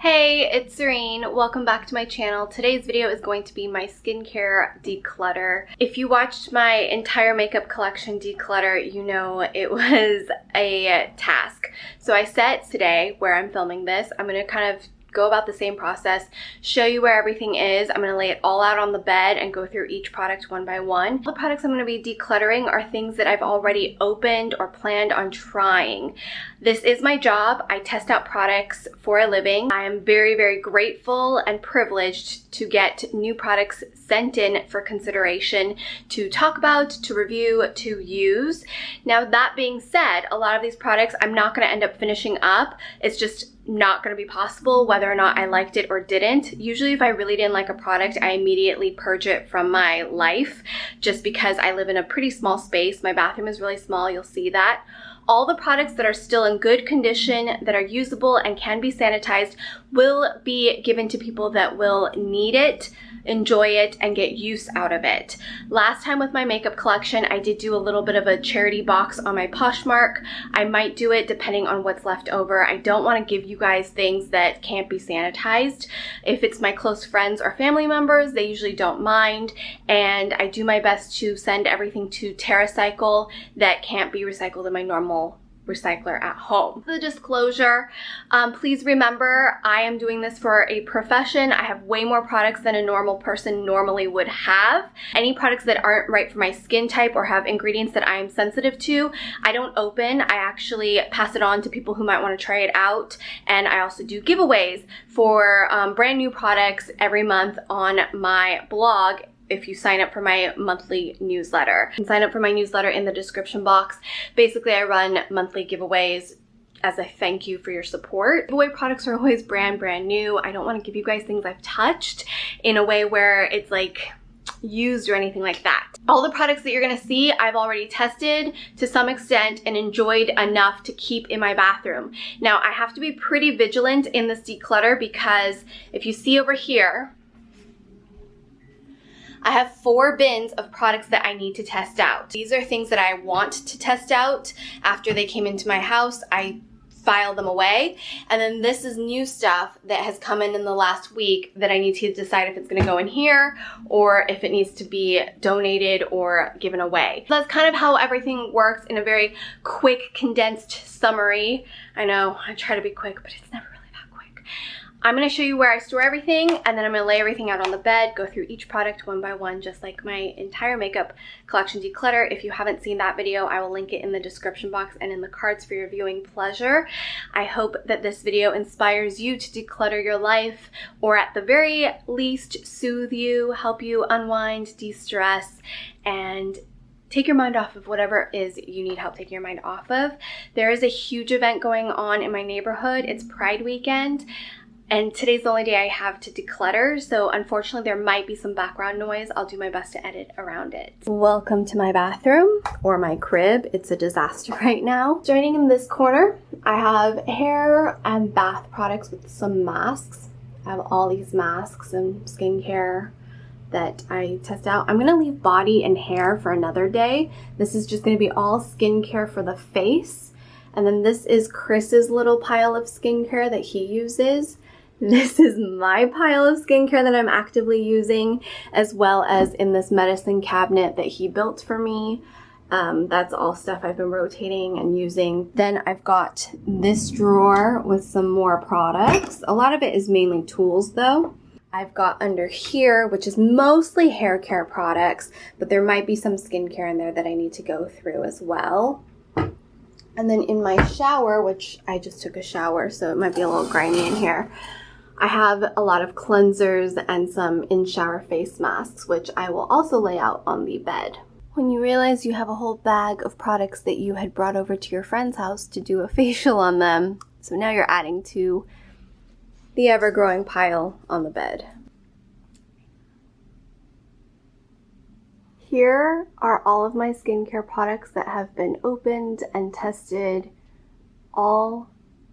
Hey, it's Serene. Welcome back to my channel. Today's video is going to be my skincare declutter. If you watched my entire makeup collection declutter, you know it was a task. So I set today, where I'm filming this, I'm going to kind of go about the same process, show you where everything is. I'm going to lay it all out on the bed and go through each product one by one. The products I'm going to be decluttering are things that I've already opened or planned on trying. This is my job. I test out products for a living. I am very, very grateful and privileged to get new products sent in for consideration to talk about, to review, to use. Now, that being said, a lot of these products I'm not going to end up finishing up. It's just not going to be possible whether or not I liked it or didn't. Usually if I really didn't like a product, I immediately purge it from my life just because I live in a pretty small space. My bathroom is really small, you'll see that. All the products that are still in good condition, that are usable and can be sanitized, will be given to people that will need it, enjoy it, and get use out of it. Last time with my makeup collection, I did do a little bit of a charity box on my Poshmark. I might do it depending on what's left over. I don't want to give you guys things that can't be sanitized. If it's my close friends or family members, they usually don't mind, and I do my best to send everything to TerraCycle that can't be recycled in my normal recycler at home. The disclosure, please remember I am doing this for a profession. I have way more products than a normal person normally would have. Any products that aren't right for my skin type or have ingredients that I am sensitive to, I don't open. I actually pass it on to people who might want to try it out, and I also do giveaways for brand new products every month on my blog. If you sign up for my monthly newsletter. You can sign up for my newsletter in the description box. Basically, I run monthly giveaways as a thank you for your support. Giveaway products are always brand new. I don't want to give you guys things I've touched in a way where it's like used or anything like that. All the products that you're gonna see, I've already tested to some extent and enjoyed enough to keep in my bathroom. Now, I have to be pretty vigilant in this declutter because if you see over here, I have 4 bins of products that I need to test out. These are things that I want to test out. After they came into my house, I file them away. And then this is new stuff that has come in the last week that I need to decide if it's gonna go in here or if it needs to be donated or given away. So that's kind of how everything works in a very quick, condensed summary. I know, I try to be quick, but it's never really that quick. I'm going to show you where I store everything, and then I'm going to lay everything out on the bed, go through each product one by one, just like my entire makeup collection declutter. If you haven't seen that video, I will link it in the description box and in the cards for your viewing pleasure. I hope that this video inspires you to declutter your life, or at the very least, soothe you, help you unwind, de-stress, and take your mind off of whatever it is you need help taking your mind off of. There is a huge event going on in my neighborhood. It's Pride weekend. And today's the only day I have to declutter, so unfortunately there might be some background noise. I'll do my best to edit around it. Welcome to my bathroom, or my crib. It's a disaster right now. Joining in this corner, I have hair and bath products with some masks. I have all these masks and skincare that I test out. I'm gonna leave body and hair for another day. This is just gonna be all skincare for the face. And then this is Chris's little pile of skincare that he uses. This is my pile of skincare that I'm actively using, as well as in this medicine cabinet that he built for me. That's all stuff I've been rotating and using. Then I've got this drawer with some more products. A lot of it is mainly tools though. I've got under here, which is mostly hair care products, but there might be some skincare in there that I need to go through as well. And then in my shower, which I just took a shower, so it might be a little grimy in here, I have a lot of cleansers and some in-shower face masks, which I will also lay out on the bed. When you realize you have a whole bag of products that you had brought over to your friend's house to do a facial on them, so now you're adding to the ever-growing pile on the bed. Here are all of my skincare products that have been opened and tested, all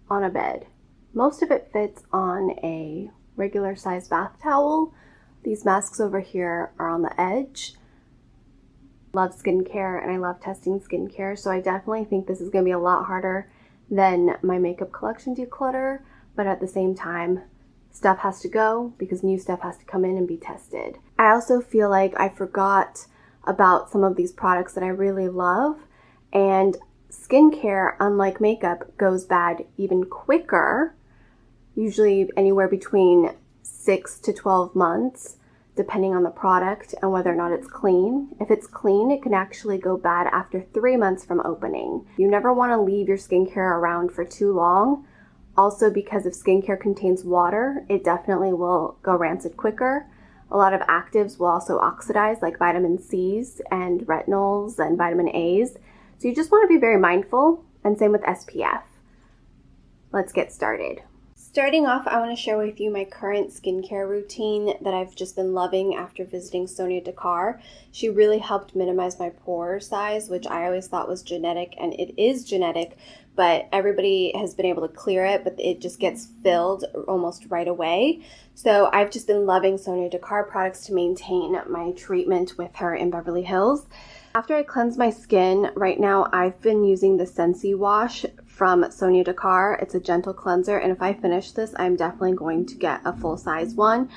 on a bed. Most of it fits on a regular size bath towel. These masks over here are on the edge. Love skincare and I love testing skincare, so I definitely think this is going to be a lot harder than my makeup collection declutter, but at the same time, stuff has to go because new stuff has to come in and be tested. I also feel like I forgot about some of these products that I really love, and skincare, unlike makeup, goes bad even quicker, usually anywhere between 6 to 12 months, depending on the product and whether or not it's clean. If it's clean, it can actually go bad after 3 months from opening. You never want to leave your skincare around for too long. Also, because if skincare contains water, it definitely will go rancid quicker. A lot of actives will also oxidize, like vitamin C's and retinols and vitamin A's. So you just want to be very mindful, and same with SPF. Let's get started. Starting off, I want to share with you my current skincare routine that I've just been loving after visiting Sonia Dakar. She really helped minimize my pore size, which I always thought was genetic, and it is genetic, but everybody has been able to clear it, but it just gets filled almost right away. So I've just been loving Sonia Dakar products to maintain my treatment with her in Beverly Hills. After I cleanse my skin, right now I've been using the Scentsy wash from Sonia Dakar. It's a gentle cleanser, and if I finish this, I'm definitely going to get a full-size one.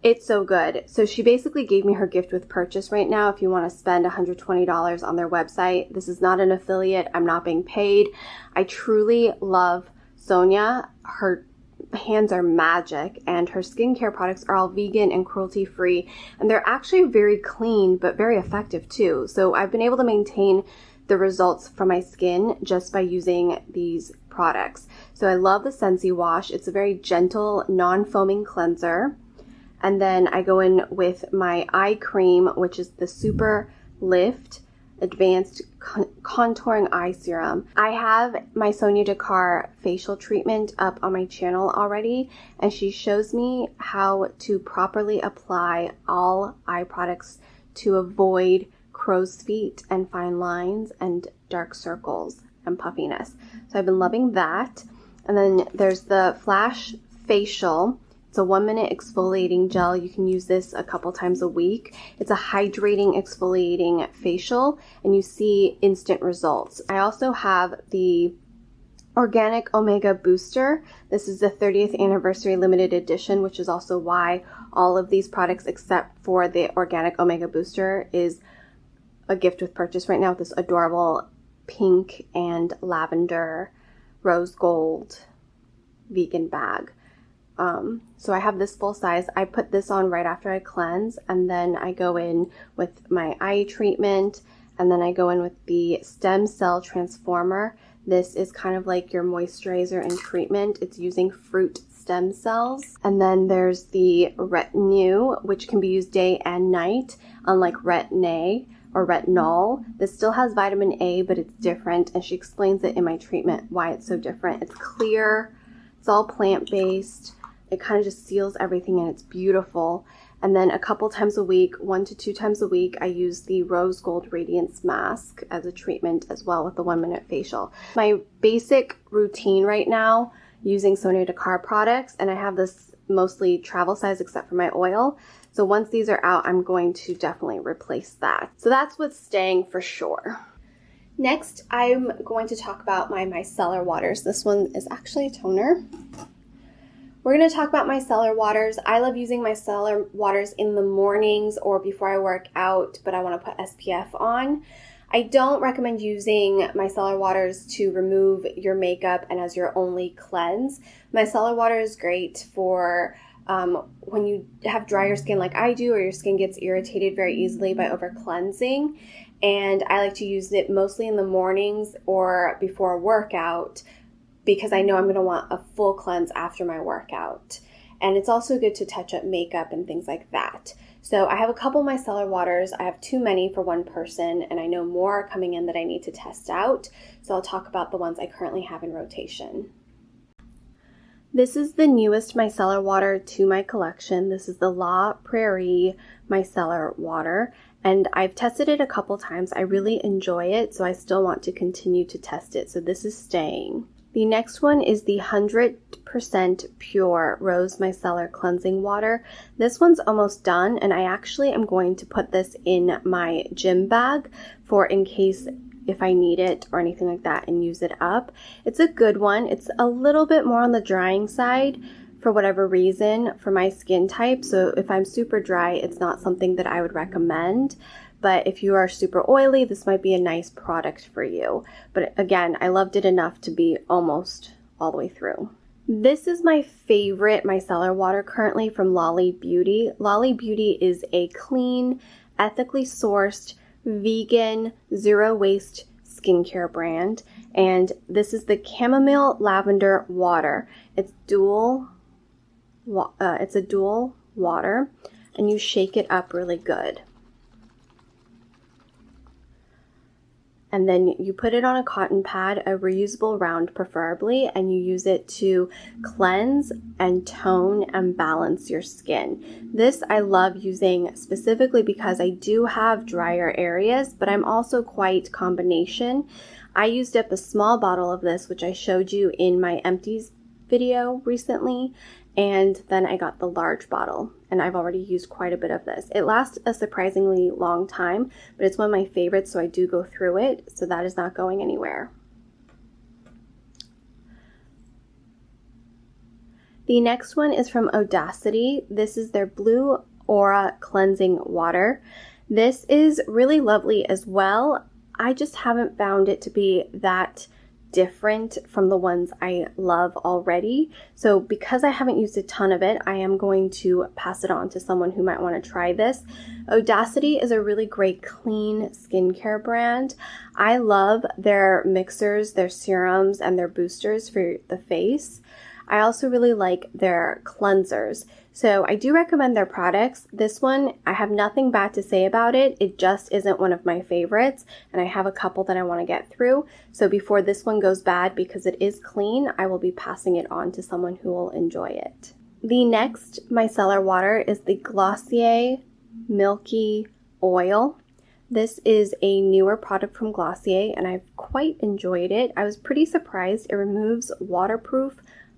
It's so good. So she basically gave me her gift with purchase right now if you want to spend $120 on their website. This is not an affiliate. I'm not being paid. I truly love Sonia. Her hands are magic, and her skincare products are all vegan and cruelty-free, and they're actually very clean but very effective too. So I've been able to maintain the results from my skin just by using these products. So I love the Scentsy wash. It's a very gentle, non-foaming cleanser. And then I go in with my eye cream, which is the Super Lift Advanced Contouring Eye Serum. I have my Sonia Dakar facial treatment up on my channel already, and she shows me how to properly apply all eye products to avoid crow's feet and fine lines and dark circles and puffiness. So I've been loving that. And then there's the Flash Facial. It's a 1-minute exfoliating gel. You can use this a couple times a week. It's a hydrating exfoliating facial, and you see instant results. I also have the Organic Omega Booster. This is the 30th anniversary limited edition, which is also why all of these products except for the Organic Omega Booster is a gift with purchase right now with this adorable pink and lavender rose gold vegan bag. So I have this full size. I put this on right after I cleanse, and then I go in with my eye treatment, and then I go in with the Stem Cell Transformer. This is kind of like your moisturizer and treatment. It's using fruit stem cells. And then there's the Retinol, which can be used day and night, unlike Retin-A or Retinol. This still has vitamin A, but it's different, and she explains it in my treatment why it's so different. It's clear, it's all plant-based. It kind of just seals everything, and it's beautiful. And then a couple times a week, 1 to 2 times a week, I use the Rose Gold Radiance Mask as a treatment as well with the 1-minute facial. My basic routine right now using Sonia Dakar products, and I have this mostly travel size except for my oil. So once these are out, I'm going to definitely replace that. So that's what's staying for sure. Next, I'm going to talk about my micellar waters. This one is actually a toner. We're going to talk about micellar waters. I love using micellar waters in the mornings or before I work out, but I want to put SPF on. I don't recommend using micellar waters to remove your makeup and as your only cleanse. Micellar water is great for when you have drier skin like I do, or your skin gets irritated very easily by over cleansing. And I like to use it mostly in the mornings or before a workout, because I know I'm going to want a full cleanse after my workout. And it's also good to touch up makeup and things like that. So I have a couple micellar waters. I have too many for one person, and I know more are coming in that I need to test out. So I'll talk about the ones I currently have in rotation. This is the newest micellar water to my collection. This is the La Prairie micellar water, and I've tested it a couple times. I really enjoy it, so I still want to continue to test it. So this is staying. The next one is the 100% pure Rose Micellar Cleansing Water. This one's almost done, and I actually am going to put this in my gym bag for in case if I need it or anything like that and use it up. It's a good one. It's a little bit more on the drying side for whatever reason for my skin type. So if I'm super dry, it's not something that I would recommend. But if you are super oily, this might be a nice product for you. But again, I loved it enough to be almost all the way through. This is my favorite micellar water currently from Lolly Beauty. Lolly Beauty is a clean, ethically sourced, vegan, zero waste skincare brand. And this is the chamomile lavender water. It's a dual water, and you shake it up really good. And then you put it on a cotton pad, a reusable round preferably, and you use it to cleanse and tone and balance your skin. This I love using specifically because I do have drier areas, but I'm also quite combination. I used up a small bottle of this, which I showed you in my empties video recently, and then I got the large bottle, and I've already used quite a bit of this. It lasts a surprisingly long time, but it's one of my favorites, so I do go through it, so that is not going anywhere. The next one is from Audacity. This is their Blue Aura Cleansing Water. This is really lovely as well. I just haven't found it to be that different from the ones I love already. So because I haven't used a ton of it, I am going to pass it on to someone who might want to try this. Audacity is a really great clean skincare brand. I love their mixers, their serums, and their boosters for the face. I also really like their cleansers. So I do recommend their products. This one, I have nothing bad to say about it. It just isn't one of my favorites, and I have a couple that I want to get through. So before this one goes bad, because it is clean, I will be passing it on to someone who will enjoy it. The next micellar water is the Glossier Milky Oil. This is a newer product from Glossier, and I've quite enjoyed it. I was pretty surprised. It removes waterproof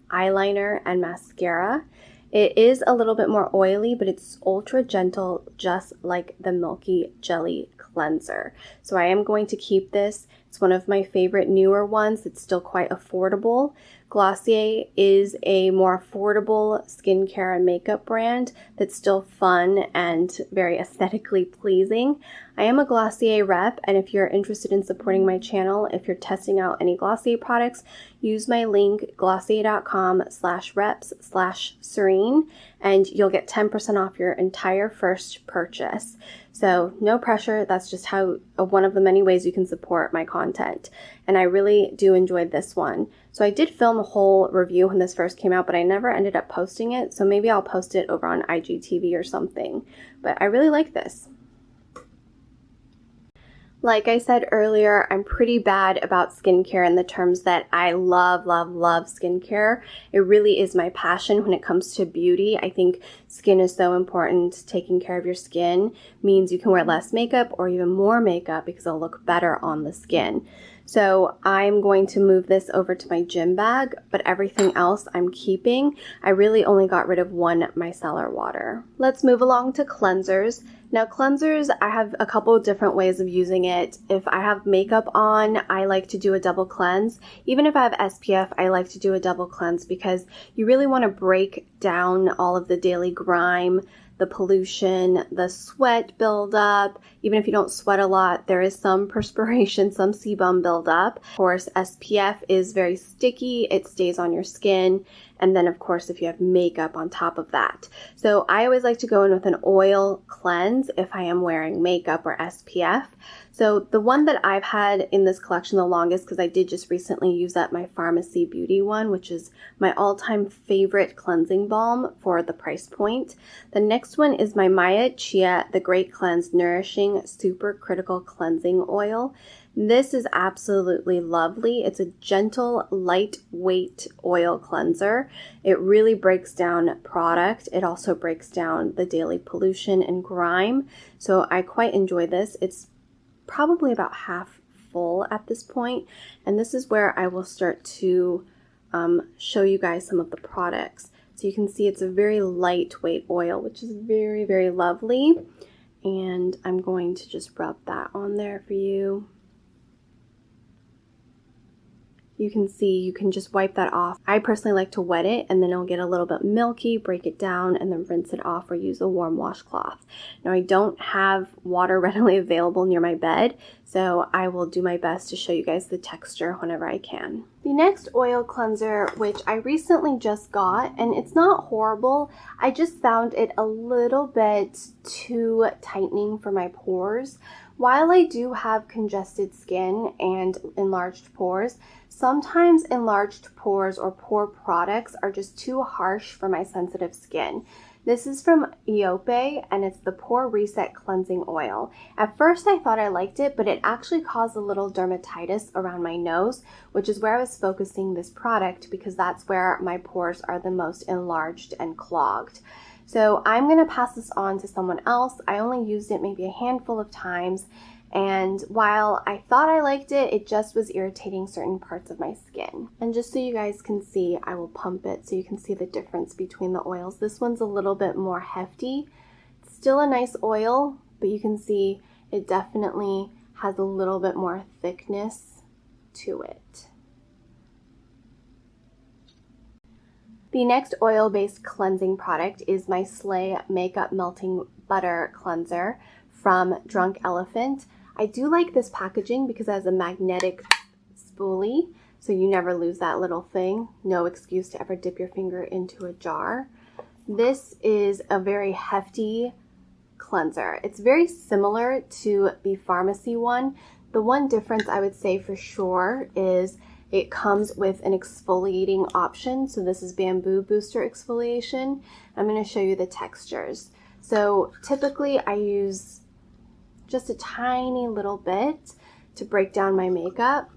eyeliner and mascara. It is a little bit more oily, but it's ultra gentle, just like the Milky Jelly Cleanser. So I am going to keep this. It's one of my favorite newer ones. It's still quite affordable. Glossier is a more affordable skincare and makeup brand that's still fun and very aesthetically pleasing. I am a Glossier rep, and if you're interested in supporting my channel, if you're testing out any Glossier products, use my link glossier.com/reps/Serein, and you'll get 10% off your entire first purchase. So no pressure. That's just how one of the many ways you can support my content. And I really do enjoy this one. So I did film a whole review when this first came out, but I never ended up posting it. So maybe I'll post it over on IGTV or something. But I really like this. Like I said earlier, I'm pretty bad about skincare in the terms that I love, love, love skincare. It really is my passion when it comes to beauty. I think skin is so important. Taking care of your skin means you can wear less makeup or even more makeup because it'll look better on the skin. So I'm going to move this over to my gym bag, but everything else I'm keeping. I really only got rid of one micellar water. Let's move along to cleansers. Now cleansers, I have a couple of different ways of using it. If I have makeup on, I like to do a double cleanse. Even if I have SPF, I like to do a double cleanse because you really want to break down all of the daily grime, the pollution, the sweat buildup. Even if you don't sweat a lot, there is some perspiration, some sebum buildup. Of course, SPF is very sticky. It stays on your skin. And then, of course, if you have makeup on top of that. So I always like to go in with an oil cleanse if I am wearing makeup or SPF. So the one that I've had in this collection the longest, because I did just recently use up my Pharmacy Beauty one, which is my all-time favorite cleansing balm for the price point. The next one is my Maya Chia The Great Cleanse Nourishing Super Critical Cleansing Oil. This is absolutely lovely. It's a gentle, lightweight oil cleanser. It really breaks down product. It also breaks down the daily pollution and grime. So I quite enjoy this. It's probably about half full at this point. And this is where I will start to show you guys some of the products. So you can see it's a very lightweight oil, which is very, very lovely. And I'm going to just rub that on there for you. You can see you can just wipe that off. I personally like to wet it and then it'll get a little bit milky, break it down, and then rinse it off or use a warm washcloth. Now I don't have water readily available near my bed, so I will do my best to show you guys the texture whenever I can. The next oil cleanser, which I recently just got, and it's not horrible, I just found it a little bit too tightening for my pores. While I do have congested skin and enlarged pores, sometimes enlarged pores or pore products are just too harsh for my sensitive skin. This is from Iope, and it's the Pore Reset Cleansing Oil. At first I thought I liked it, but it actually caused a little dermatitis around my nose, which is where I was focusing this product because that's where my pores are the most enlarged and clogged. So I'm going to pass this on to someone else. I only used it maybe a handful of times, and while I thought I liked it, it just was irritating certain parts of my skin. And just so you guys can see, I will pump it so you can see the difference between the oils. This one's a little bit more hefty. It's still a nice oil, but you can see it definitely has a little bit more thickness to it. The next oil-based cleansing product is my Slay Makeup Melting Butter Cleanser from Drunk Elephant. I do like this packaging because it has a magnetic spoolie, so you never lose that little thing. No excuse to ever dip your finger into a jar. This is a very hefty cleanser. It's very similar to the pharmacy one. The one difference I would say for sure is it comes with an exfoliating option. So this is Bamboo Booster Exfoliation. I'm going to show you the textures. So typically I use just a tiny little bit to break down my makeup.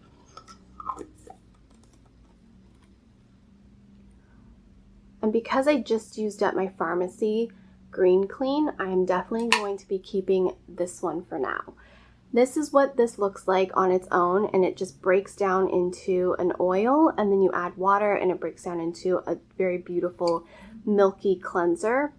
And because I just used up my pharmacy Green Clean, I am definitely going to be keeping this one for now. This is what this looks like on its own, and it just breaks down into an oil, and then you add water and it breaks down into a very beautiful milky cleanser.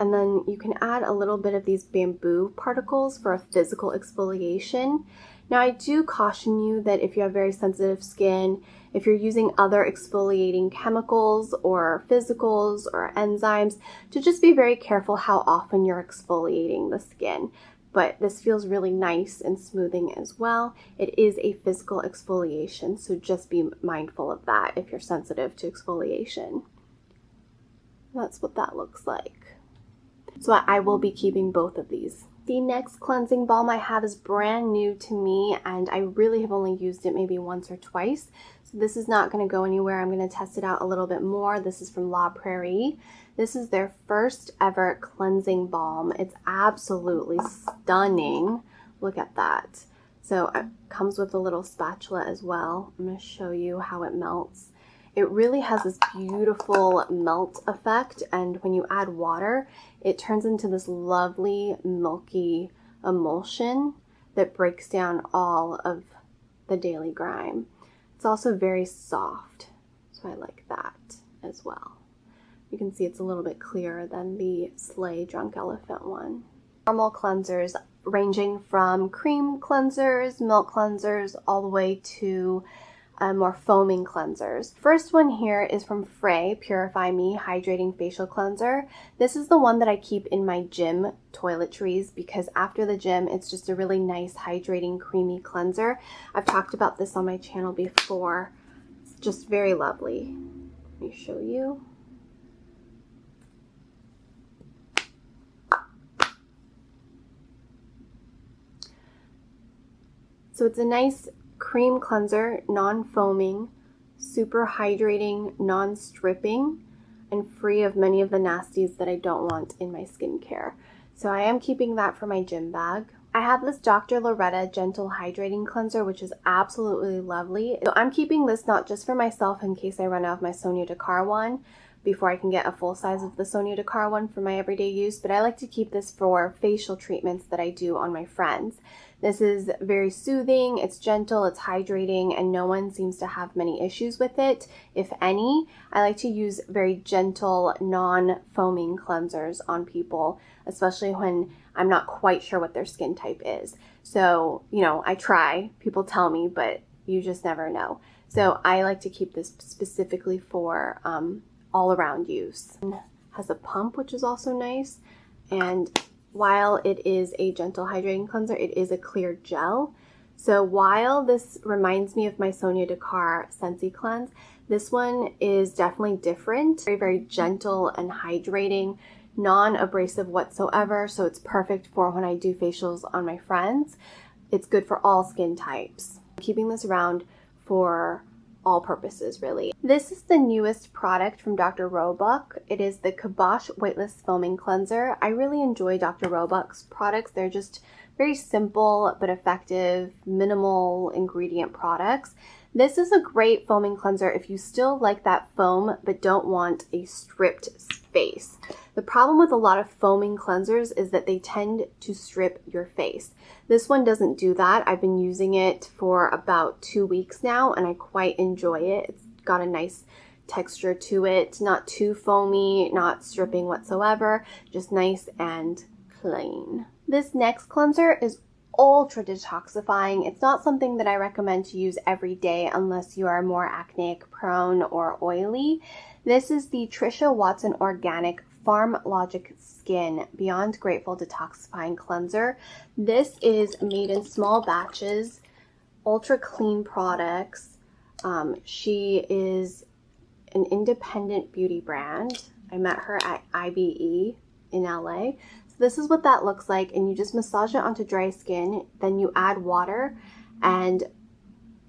And then you can add a little bit of these bamboo particles for a physical exfoliation. Now I do caution you that if you have very sensitive skin, if you're using other exfoliating chemicals or physicals or enzymes, to just be very careful how often you're exfoliating the skin. But this feels really nice and smoothing as well. It is a physical exfoliation, so just be mindful of that if you're sensitive to exfoliation. That's what that looks like. So I will be keeping both of these. The next cleansing balm I have is brand new to me, and I really have only used it maybe once or twice. So this is not going to go anywhere. I'm going to test it out a little bit more. This is from La Prairie. This is their first ever cleansing balm. It's absolutely stunning. Look at that. So it comes with a little spatula as well. I'm going to show you how it melts. It really has this beautiful melt effect, and when you add water, it turns into this lovely milky emulsion that breaks down all of the daily grime. It's also very soft, so I like that as well. You can see it's a little bit clearer than the Slay Drunk Elephant one. Normal cleansers ranging from cream cleansers, milk cleansers, all the way to more foaming cleansers. First one here is from Frey Purify Me Hydrating Facial Cleanser. This is the one that I keep in my gym toiletries because after the gym it's just a really nice hydrating creamy cleanser. I've talked about this on my channel before. It's just very lovely. Let me show you. So it's a nice cream cleanser, non-foaming, super hydrating, non-stripping, and free of many of the nasties that I don't want in my skincare. So I am keeping that for my gym bag. I have this Dr. Loretta Gentle Hydrating Cleanser, which is absolutely lovely. So I'm keeping this not just for myself in case I run out of my Sonia Dakar one before I can get a full size of the Sonia Dakar one for my everyday use, but I like to keep this for facial treatments that I do on my friends. This is very soothing, it's gentle, it's hydrating, and no one seems to have many issues with it, if any. I like to use very gentle, non-foaming cleansers on people, especially when I'm not quite sure what their skin type is. So, you know, I try, people tell me, but you just never know. So I like to keep this specifically for all around use. It has a pump, which is also nice. And while it is a gentle hydrating cleanser, it is a clear gel. So while this reminds me of my Sonia Dakar Sensi Cleanse, this one is definitely different. Very, very gentle and hydrating, non-abrasive whatsoever. So it's perfect for when I do facials on my friends. It's good for all skin types. I'm keeping this around for all purposes, really. This is the newest product from Dr. Roebuck. It is the Kibosh Weightless Foaming Cleanser. I really enjoy Dr. Roebuck's products. They're just very simple but effective, minimal ingredient products. This is a great foaming cleanser if you still like that foam but don't want a stripped face. The problem with a lot of foaming cleansers is that they tend to strip your face. This one doesn't do that. I've been using it for about 2 weeks now and I quite enjoy it. It's got a nice texture to it, not too foamy, not stripping whatsoever, just nice and clean. This next cleanser is ultra detoxifying. It's not something that I recommend to use every day unless you are more acneic prone or oily. This is the Trisha Watson Organic Farm Logic Skin Beyond Grateful Detoxifying Cleanser. This is made in small batches, ultra clean products. She is an independent beauty brand. I met her at IBE in LA. This is what that looks like, and you just massage it onto dry skin, then you add water and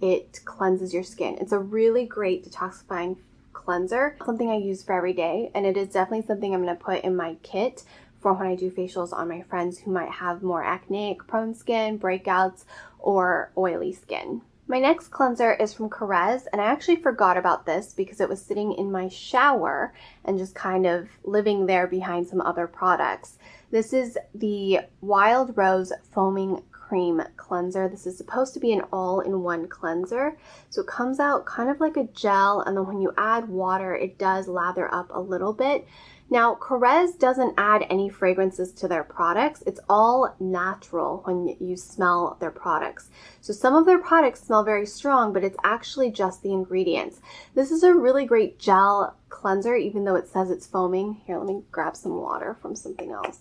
it cleanses your skin. It's a really great detoxifying cleanser, something I use for every day, and it is definitely something I'm going to put in my kit for when I do facials on my friends who might have more acneic prone skin, breakouts, or oily skin. My next cleanser is from Carez, and I actually forgot about this because it was sitting in my shower and just kind of living there behind some other products. This is the Wild Rose Foaming Cream Cleanser. This is supposed to be an all-in-one cleanser. So it comes out kind of like a gel, and then when you add water, it does lather up a little bit. Now, Carez doesn't add any fragrances to their products. It's all natural when you smell their products. So some of their products smell very strong, but it's actually just the ingredients. This is a really great gel cleanser, even though it says it's foaming. Here, let me grab some water from something else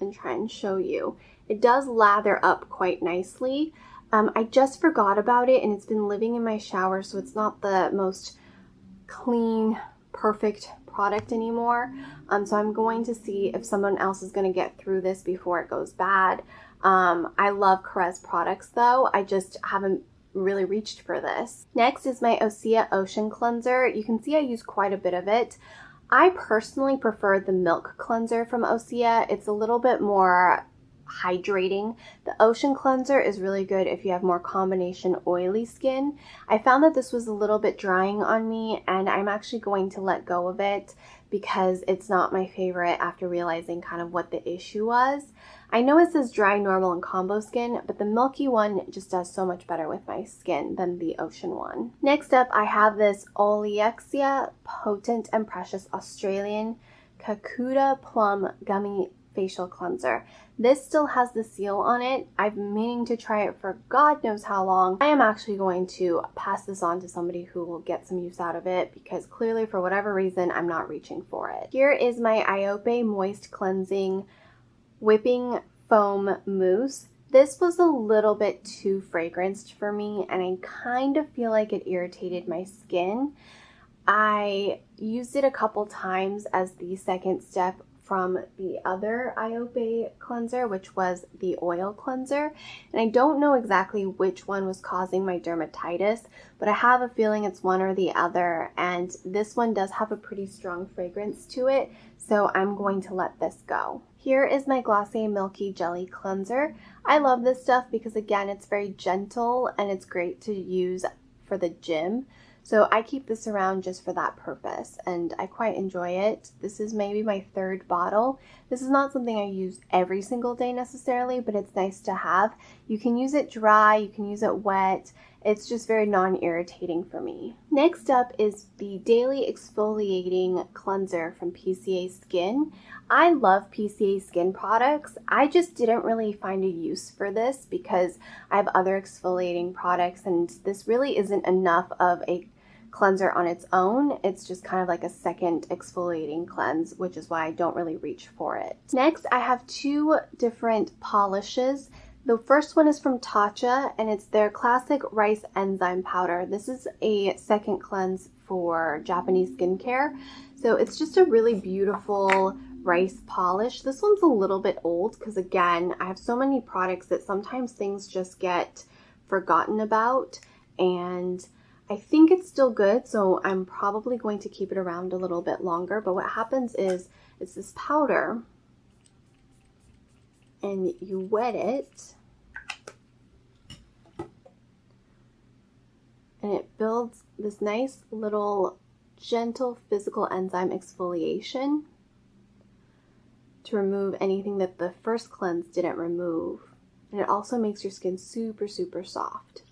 and try and show you. It does lather up quite nicely. I just forgot about it, and it's been living in my shower, so it's not the most clean, perfect product anymore. So I'm going to see if someone else is going to get through this before it goes bad. I love Carez products though. I just haven't really reached for this. Next is my Osea Ocean Cleanser. You can see I use quite a bit of it. I personally prefer the Milk Cleanser from Osea. It's a little bit more hydrating. The Ocean Cleanser is really good if you have more combination oily skin. I found that this was a little bit drying on me, and I'm actually going to let go of it because it's not my favorite after realizing kind of what the issue was. I know it says dry, normal, and combo skin, but the milky one just does so much better with my skin than the Ocean one. Next up, I have this Oleexia Potent and Precious Australian Kakuta Plum Gummy Facial Cleanser. This still has the seal on it. I've been meaning to try it for God knows how long. I am actually going to pass this on to somebody who will get some use out of it because clearly for whatever reason I'm not reaching for it. Here is my Iope Moist Cleansing Whipping Foam Mousse. This was a little bit too fragranced for me, and I kind of feel like it irritated my skin. I used it a couple times as the second step from the other Iope cleanser, which was the oil cleanser. And I don't know exactly which one was causing my dermatitis, but I have a feeling it's one or the other. And this one does have a pretty strong fragrance to it, so I'm going to let this go. Here is my Glossier Milky Jelly Cleanser. I love this stuff because again, it's very gentle and it's great to use for the gym. So I keep this around just for that purpose, and I quite enjoy it. This is maybe my third bottle. This is not something I use every single day necessarily, but it's nice to have. You can use it dry, you can use it wet, It's just very non-irritating for me. Next up is the Daily Exfoliating Cleanser from PCA Skin. I love PCA Skin products. I just didn't really find a use for this because I have other exfoliating products, and this really isn't enough of a cleanser on its own. It's just kind of like a second exfoliating cleanse, which is why I don't really reach for it. Next, I have two different polishes. The first one is from Tatcha, and it's their classic rice enzyme powder. This is a second cleanse for Japanese skincare. So it's just a really beautiful rice polish. This one's a little bit old because, again, I have so many products that sometimes things just get forgotten about, and I think it's still good, so I'm probably going to keep it around a little bit longer. But what happens is it's this powder, and you wet it, and it builds this nice little gentle physical enzyme exfoliation to remove anything that the first cleanse didn't remove. And it also makes your skin super, super soft.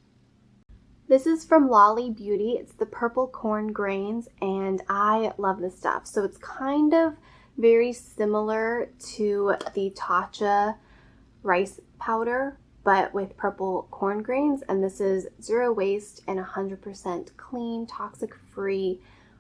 This is from Lolly Beauty. It's the purple corn grains, and I love this stuff. So it's kind of very similar to the Tatcha rice powder, but with purple corn grains, and this is zero waste and 100% clean, toxic free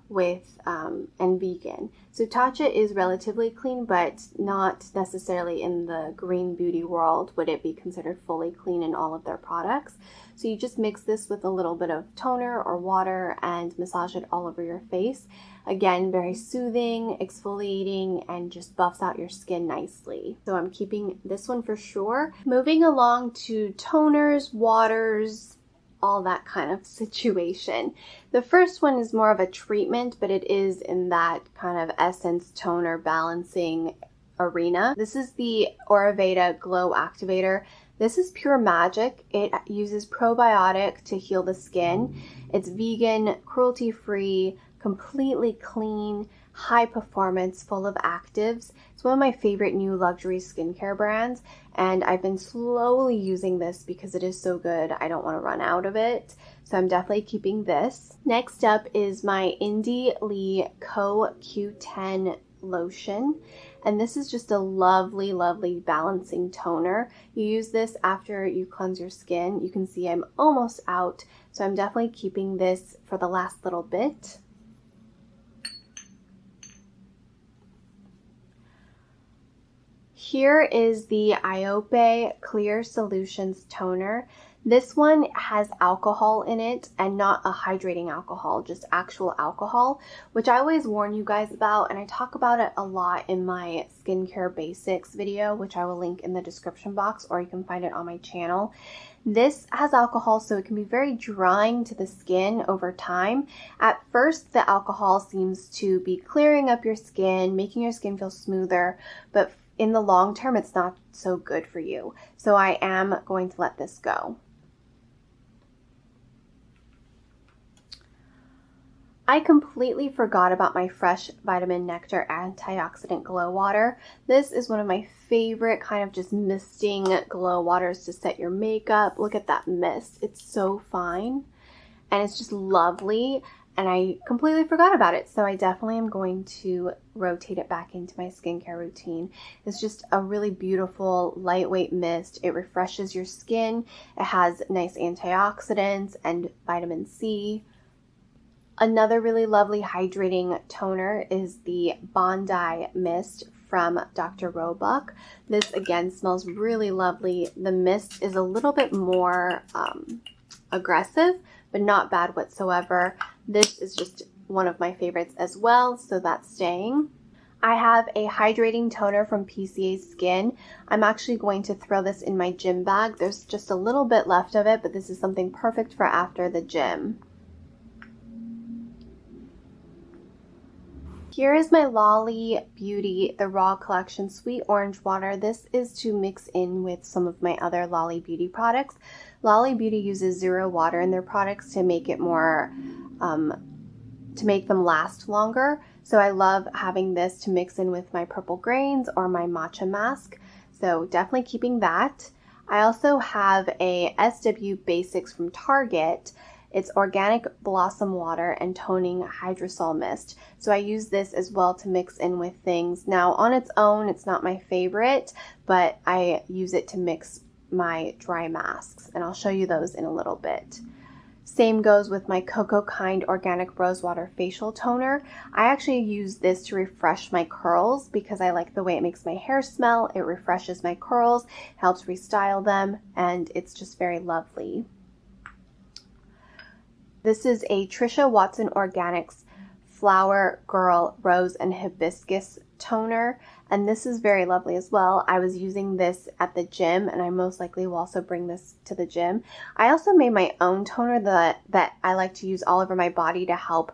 with and vegan. So Tatcha is relatively clean, but not necessarily in the green beauty world would it be considered fully clean in all of their products. So you just mix this with a little bit of toner or water and massage it all over your face. Again, very soothing, exfoliating, and just buffs out your skin nicely. So I'm keeping this one for sure. Moving along to toners, waters, all that kind of situation. The first one is more of a treatment, but it is in that kind of essence toner balancing arena. This is the Ayurveda Glow Activator. This is pure magic. It uses probiotic to heal the skin. It's vegan, cruelty-free, completely clean, high performance, full of actives. It's one of my favorite new luxury skincare brands, and I've been slowly using this because it is so good. I don't want to run out of it, so I'm definitely keeping this. Next up is my Indie Lee CoQ10 lotion, and this is just a lovely, lovely balancing toner. You use this after you cleanse your skin. You can see I'm almost out, so I'm definitely keeping this for the last little bit. Here is the Iope Clear Solutions Toner. This one has alcohol in it, and not a hydrating alcohol, just actual alcohol, which I always warn you guys about, and I talk about it a lot in my skincare basics video, which I will link in the description box, or you can find it on my channel. This has alcohol, so it can be very drying to the skin over time. At first, the alcohol seems to be clearing up your skin, making your skin feel smoother, but in the long term, it's not so good for you. So I am going to let this go. I completely forgot about my Fresh Vitamin Nectar Antioxidant Glow Water. This is one of my favorite kind of just misting glow waters to set your makeup. Look at that mist. It's so fine and it's just lovely. And I completely forgot about it, so I definitely am going to rotate it back into my skincare routine. It's just a really beautiful, lightweight mist. It refreshes your skin. It has nice antioxidants and vitamin C. Another really lovely hydrating toner is the Bondi Mist from Dr. Roebuck. This, again, smells really lovely. The mist is a little bit more aggressive, but not bad whatsoever. This is just one of my favorites as well, so that's staying. I have a hydrating toner from PCA Skin. I'm actually going to throw this in my gym bag. There's just a little bit left of it, but this is something perfect for after the gym. Here is my Lolly Beauty, the Raw Collection Sweet Orange Water. This is to mix in with some of my other Lolly Beauty products. Lolly Beauty uses zero water in their products to make it more, to make them last longer. So I love having this to mix in with my purple grains or my matcha mask. So definitely keeping that. I also have a SW Basics from Target. It's organic blossom water and toning hydrosol mist. So I use this as well to mix in with things. Now on its own, it's not my favorite, but I use it to mix my dry masks, and I'll show you those in a little bit. Same goes with my Cocoa Kind Organic Rosewater Facial Toner. I actually use this to refresh my curls because I like the way it makes my hair smell. It refreshes my curls, helps restyle them, and it's just very lovely. This is a Trisha Watson Organics Flower Girl Rose and Hibiscus Toner, and this is very lovely as well. I was using this at the gym, and I most likely will also bring this to the gym. I also made my own toner that I like to use all over my body to help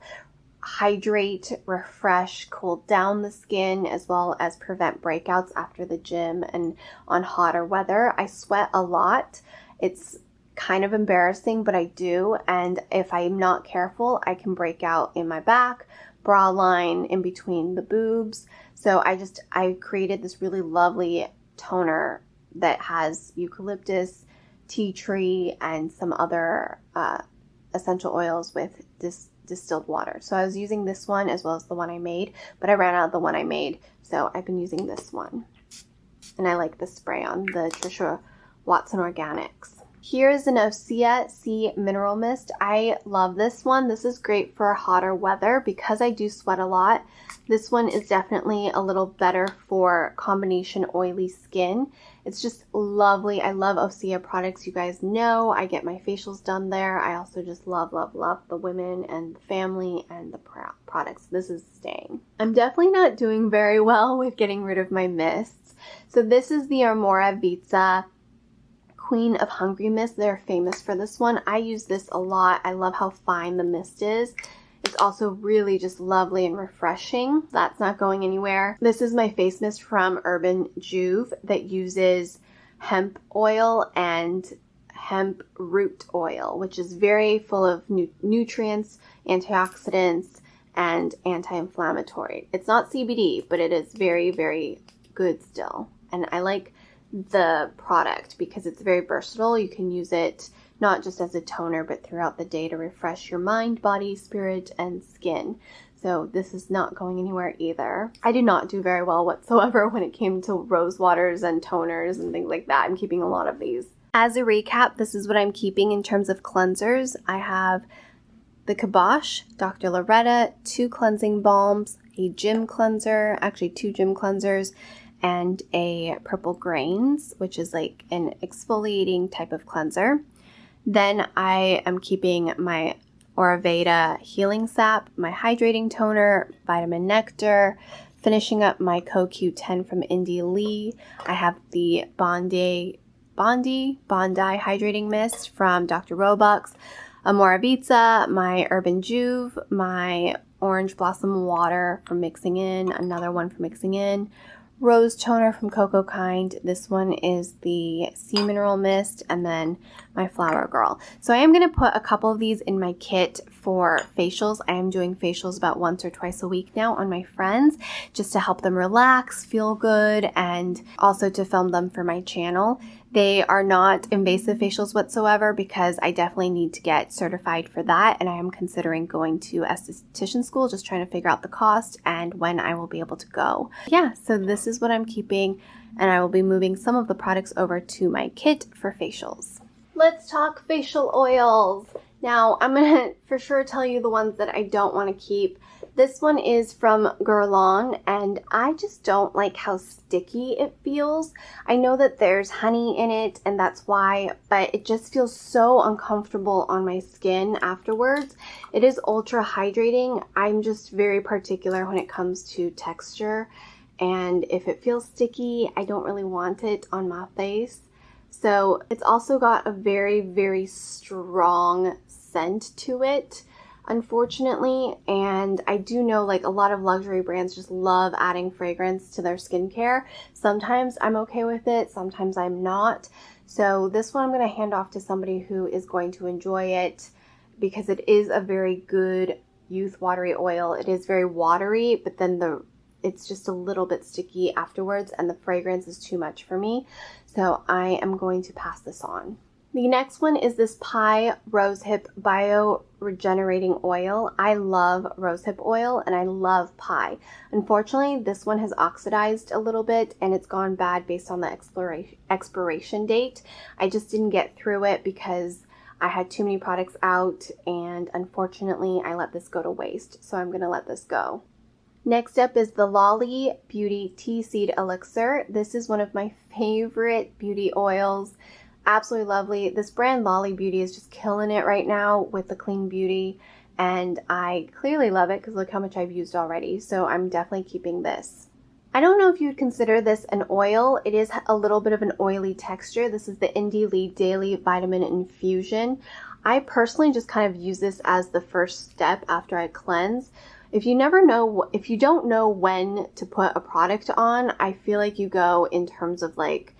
hydrate, refresh, cool down the skin, as well as prevent breakouts after the gym and on hotter weather. I sweat a lot. It's kind of embarrassing, but I do, and if I'm not careful, I can break out in my back, bra line, in between the boobs. So I created this really lovely toner that has eucalyptus, tea tree, and some other essential oils with distilled water. So I was using this one as well as the one I made, but I ran out of the one I made, so I've been using this one. And I like the spray on, the Trisha Watson Organics. Here is an Osea Sea Mineral Mist. I love this one. This is great for hotter weather because I do sweat a lot. This one is definitely a little better for combination oily skin. It's just lovely. I love Osea products. You guys know I get my facials done there. I also just love, love, love the women and the family and the products. This is staying. I'm definitely not doing very well with getting rid of my mists. So this is the Amora Vita Queen of Hungry Mist. They're famous for this one. I use this a lot. I love how fine the mist is. It's also really just lovely and refreshing. That's not going anywhere. This is my face mist from Urban Juve that uses hemp oil and hemp root oil, which is very full of nutrients, antioxidants, and anti-inflammatory. It's not CBD, but it is very, very good still. And I like the product because it's very versatile. You can use it not just as a toner, but throughout the day to refresh your mind, body, spirit, and skin. So this is not going anywhere either. I did not do very well whatsoever when it came to rose waters and toners and things like that. I'm keeping a lot of these. As a recap, this is what I'm keeping in terms of cleansers. I have the Kibosh, Dr. Loretta, 2 cleansing balms, a gym cleanser, actually 2 gym cleansers, and a Purple Grains, which is like an exfoliating type of cleanser. Then I am keeping my Ayurveda Healing Sap, my Hydrating Toner, Vitamin Nectar, finishing up my CoQ10 from Indie Lee. I have the Bondi Hydrating Mist from Dr. Roebuck's, Amora Vita, my Urban Juve, my Orange Blossom Water from Mixing In, another one from Mixing In, Rose Toner from Cocoa Kind. This one is the Sea Mineral Mist, and then my Flower Girl. So I am going to put a couple of these in my kit for facials. I am doing facials about once or twice a week now on my friends, just to help them relax, feel good, and also to film them for my channel. They are not invasive facials whatsoever because I definitely need to get certified for that, and I am considering going to esthetician school, just trying to figure out the cost and when I will be able to go. Yeah, so this is what I'm keeping, and I will be moving some of the products over to my kit for facials. Let's talk facial oils. Now, I'm going to for sure tell you the ones that I don't want to keep. This one is from Guerlain, and I just don't like how sticky it feels. I know that there's honey in it, and that's why, but it just feels so uncomfortable on my skin afterwards. It is ultra hydrating. I'm just very particular when it comes to texture, and if it feels sticky, I don't really want it on my face. So it's also got a very, very strong scent to it, unfortunately, and I do know like a lot of luxury brands just love adding fragrance to their skincare. Sometimes I'm okay with it, sometimes I'm not. So this one I'm going to hand off to somebody who is going to enjoy it because it is a very good youth watery oil. It is very watery, but then it's just a little bit sticky afterwards and the fragrance is too much for me. So I am going to pass this on. The next one is this Pi Rosehip Bio Regenerating Oil. I love rosehip oil and I love Pi. Unfortunately, this one has oxidized a little bit and it's gone bad based on the expiration date. I just didn't get through it because I had too many products out, and unfortunately I let this go to waste. So I'm going to let this go. Next up is the Lolly Beauty Tea Seed Elixir. This is one of my favorite beauty oils. Absolutely lovely. This brand Lolly Beauty is just killing it right now with the clean beauty, and I clearly love it because look how much I've used already. So I'm definitely keeping this. I don't know if you would consider this an oil. It is a little bit of an oily texture. This is the Indie Lee Daily Vitamin Infusion. I personally just kind of use this as the first step after I cleanse. If you don't know when to put a product on, I feel like you go in terms of like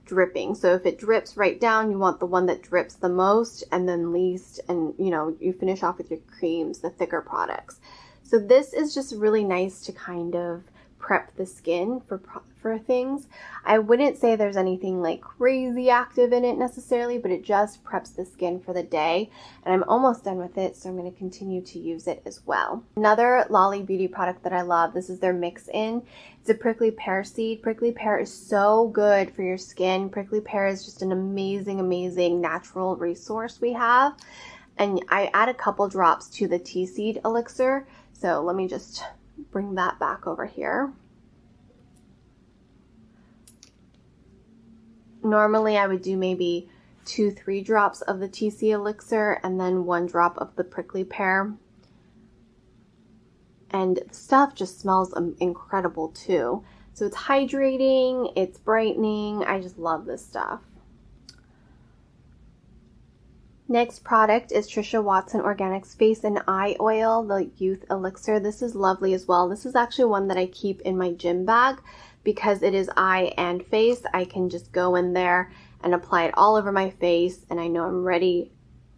dripping. So if it drips right down, you want the one that drips the most and then least, and you finish off with your creams, the thicker products. So this is just really nice to kind of prep the skin for things. I wouldn't say there's anything like crazy active in it necessarily, but it just preps the skin for the day, and I'm almost done with it, so I'm going to continue to use it as well. Another Lolly Beauty product that I love, this is their Mix In. It's a prickly pear seed. Prickly pear is so good for your skin. Prickly pear is just an amazing natural resource we have, and I add a couple drops to the tea seed elixir. So let me just bring that back over here. Normally I would do maybe 2-3 drops of the TC elixir and then 1 drop of the prickly pear. And the stuff just smells incredible too. So it's hydrating, it's brightening. I just love this stuff. Next product is Trisha Watson Organics Face and Eye Oil, the Youth Elixir. This is lovely as well. This is actually one that I keep in my gym bag because it is eye and face. I can just go in there and apply it all over my face, and I know I'm ready.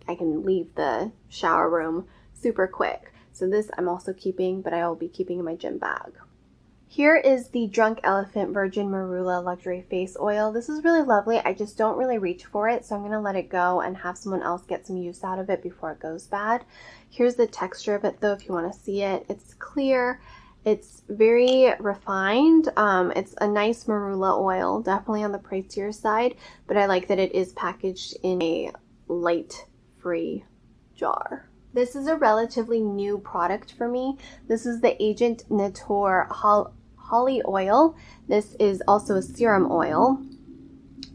I can leave the shower room super quick. So this I'm also keeping, but I will be keeping in my gym bag. Here is the Drunk Elephant Virgin Marula Luxury Face Oil. This is really lovely. I just don't really reach for it, so I'm going to let it go and have someone else get some use out of it before it goes bad. Here's the texture of it though, if you want to see it. It's clear. It's very refined. It's a nice marula oil, definitely on the pricier side, but I like that it is packaged in a light-free jar. This is a relatively new product for me. This is the Agent Nature Holly Oil. This is also a serum oil,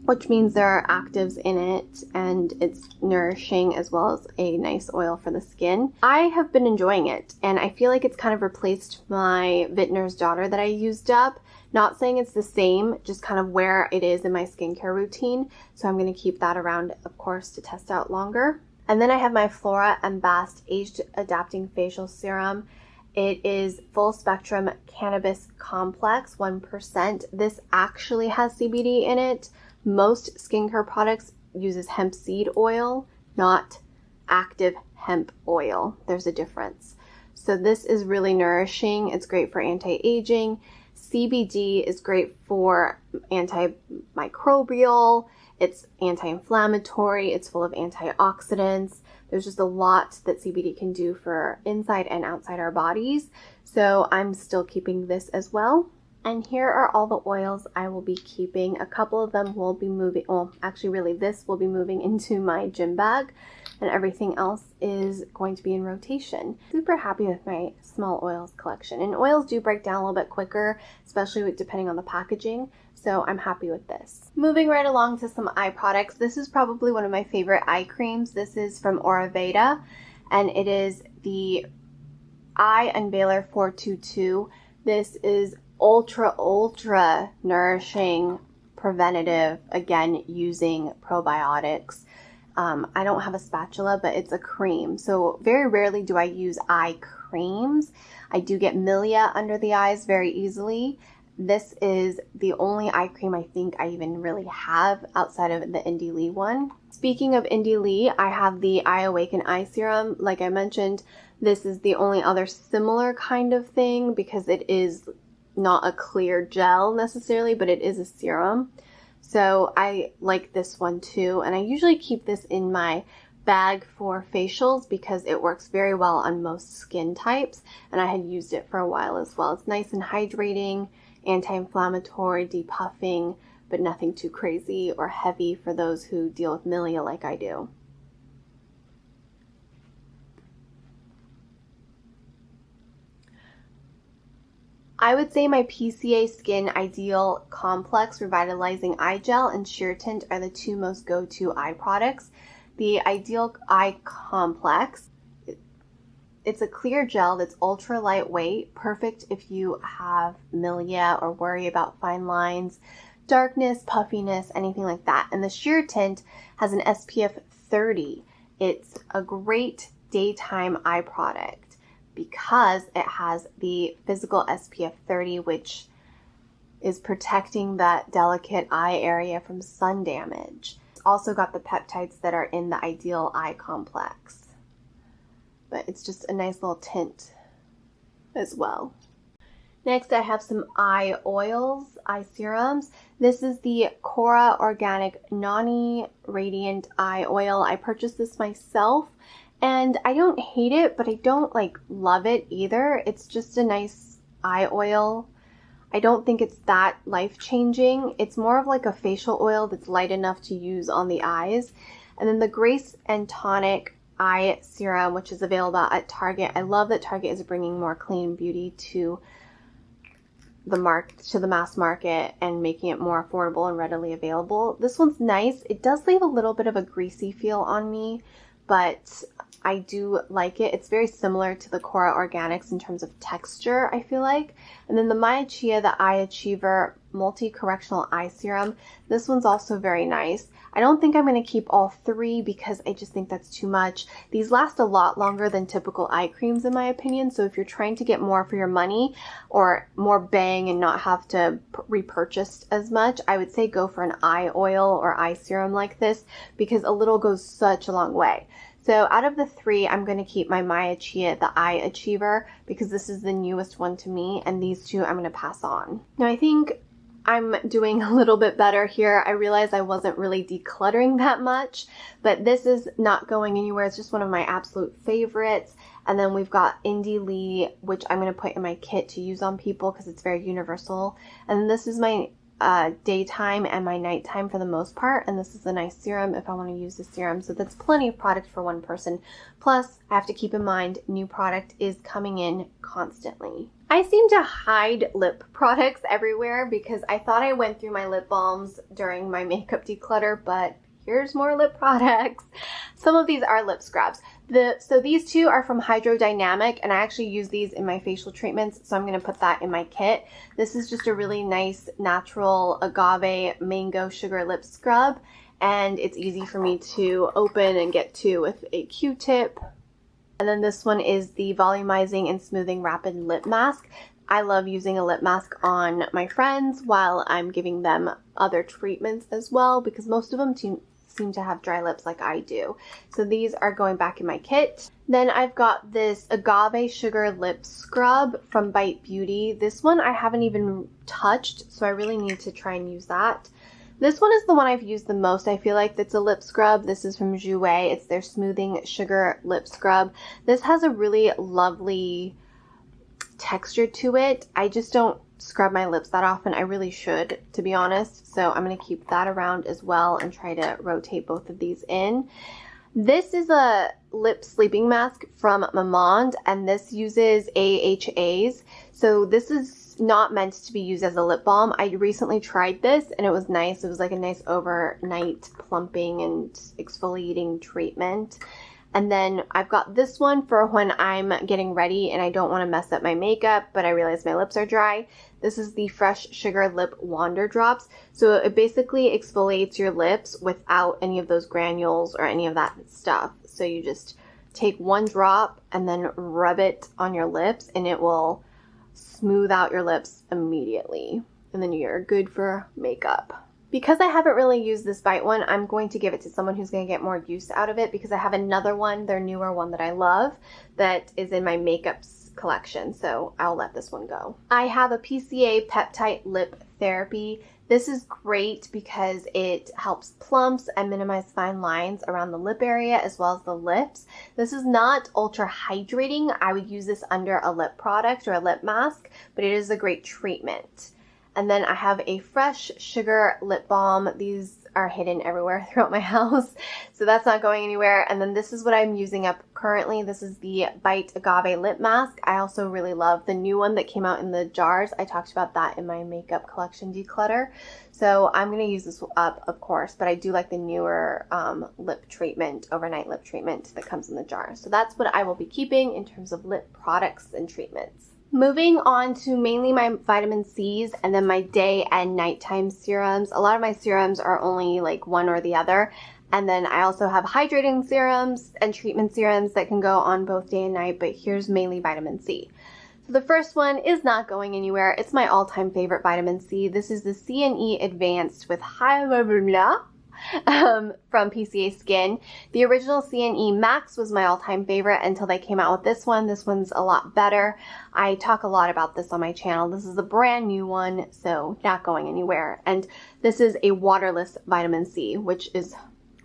which means there are actives in it, and it's nourishing as well as a nice oil for the skin. I have been enjoying it, and I feel like it's kind of replaced my Vintner's Daughter that I used up. Not saying it's the same, just kind of where it is in my skincare routine. So I'm going to keep that around, of course, to test out longer. And then I have my Flora and Bast Aged Adapting Facial Serum. It is full spectrum cannabis complex, 1%. This actually has CBD in it. Most skincare products uses hemp seed oil, not active hemp oil. There's a difference. So this is really nourishing. It's great for anti-aging. CBD is great for antimicrobial. It's anti-inflammatory. It's full of antioxidants. There's just a lot that CBD can do for inside and outside our bodies. So I'm still keeping this as well. And here are all the oils I will be keeping. A couple of them will be moving, well, actually really this will be moving into my gym bag, and everything else is going to be in rotation. Super happy with my small oils collection. And oils do break down a little bit quicker, especially depending on the packaging. So I'm happy with this. Moving right along to some eye products. This is probably one of my favorite eye creams. This is from Orveda, and it is the Eye Unveiler 422. This is ultra nourishing, preventative, again using probiotics. I don't have a spatula, but it's a cream, so very rarely do I use eye creams. I do get milia under the eyes very easily. This is the only eye cream I think I even really have outside of the Indie Lee one. Speaking of Indie Lee, I have the Eye Awaken Eye Serum. Like I mentioned, this is the only other similar kind of thing because it is not a clear gel necessarily, but it is a serum. So I like this one too, and I usually keep this in my bag for facials because it works very well on most skin types, and I had used it for a while as well. It's nice and hydrating, anti-inflammatory, depuffing, but nothing too crazy or heavy for those who deal with milia like I do. I would say my PCA Skin Ideal Complex Revitalizing Eye Gel and Sheer Tint are the two most go-to eye products. The Ideal Eye Complex, it's a clear gel that's ultra lightweight, perfect if you have milia or worry about fine lines, darkness, puffiness, anything like that. And the Sheer Tint has an SPF 30. It's a great daytime eye product because it has the physical SPF 30, which is protecting that delicate eye area from sun damage. Also got the peptides that are in the Ideal Eye Complex, but it's just a nice little tint as well. Next, I have some eye oils, eye serums. This is the Cora Organic Nani Radiant Eye Oil. I purchased this myself, and I don't hate it, but I don't love it either. It's just a nice eye oil. I don't think it's that life-changing. It's more of like a facial oil that's light enough to use on the eyes. And then the Grace and Tonic Eye Serum, which is available at Target. I love that Target is bringing more clean beauty to the mass market and making it more affordable and readily available. This one's nice. It does leave a little bit of a greasy feel on me, but I do like it. It's very similar to the Cora Organics in terms of texture, I feel like. And then the Maya Chia, the Eye Achiever Multi-Correctional Eye Serum. This one's also very nice. I don't think I'm going to keep all three because I just think that's too much. These last a lot longer than typical eye creams in my opinion. So if you're trying to get more for your money or more bang and not have to repurchase as much, I would say go for an eye oil or eye serum like this because a little goes such a long way. So out of the three, I'm going to keep my Maya Chia, the Eye Achiever, because this is the newest one to me, and these two I'm going to pass on. Now I think I'm doing a little bit better here. I realized I wasn't really decluttering that much, but this is not going anywhere. It's just one of my absolute favorites. And then we've got Indie Lee, which I'm going to put in my kit to use on people because it's very universal. And this is my daytime and my nighttime for the most part, and this is a nice serum if I want to use the serum. So that's plenty of product for one person. Plus, I have to keep in mind new product is coming in constantly. I seem to hide lip products everywhere because I thought I went through my lip balms during my makeup declutter, but here's more lip products. Some of these are lip scrubs. So these two are from Hydrating, and I actually use these in my facial treatments, so I'm going to put that in my kit. This is just a really nice natural agave mango sugar lip scrub, and it's easy for me to open and get to with a Q-tip. And then this one is the Volumizing and Smoothing Rapid Lip Mask. I love using a lip mask on my friends while I'm giving them other treatments as well because most of them seem to have dry lips like I do. So these are going back in my kit. Then I've got this Agave Sugar Lip Scrub from Bite Beauty. This one I haven't even touched, so I really need to try and use that. This one is the one I've used the most. I feel like that's a lip scrub. This is from Jouer. It's their Smoothing Sugar Lip Scrub. This has a really lovely texture to it. I just don't scrub my lips that often. I really should, to be honest. So I'm going to keep that around as well and try to rotate both of these in. This is a lip sleeping mask from Mamonde, and this uses AHAs. So this is not meant to be used as a lip balm. I recently tried this and it was nice. It was like a nice overnight plumping and exfoliating treatment. And then I've got this one for when I'm getting ready and I don't want to mess up my makeup, but I realize my lips are dry. This is the Fresh Sugar Lip Wander Drops. So it basically exfoliates your lips without any of those granules or any of that stuff. So you just take one drop and then rub it on your lips and it will smooth out your lips immediately. And then you're good for makeup. Because I haven't really used this Bite one, I'm going to give it to someone who's going to get more use out of it because I have another one, their newer one that I love, that is in my makeup collection, so I'll let this one go. I have a PCA Peptide Lip Therapy. This is great because it helps plumps and minimize fine lines around the lip area as well as the lips. This is not ultra hydrating. I would use this under a lip product or a lip mask, but it is a great treatment. And then I have a Fresh Sugar Lip Balm. These are hidden everywhere throughout my house, so that's not going anywhere. And then this is what I'm using up currently. This is the Bite Agave Lip Mask. I also really love the new one that came out in the jars. I talked about that in my makeup collection declutter. So I'm going to use this up, of course, but I do like the newer lip treatment, overnight lip treatment that comes in the jar. So that's what I will be keeping in terms of lip products and treatments. Moving on to mainly my vitamin C's and then my day and nighttime serums. A lot of my serums are only like one or the other. And then I also have hydrating serums and treatment serums that can go on both day and night, but here's mainly vitamin C. So the first one is not going anywhere. It's my all-time favorite vitamin C. This is the C&E Advanced with Hydrating from PCA Skin. The original C&E Max was my all-time favorite until they came out with this one. This one's a lot better. I talk a lot about this on my channel. This is a brand new one, so not going anywhere. And this is a waterless vitamin C, which is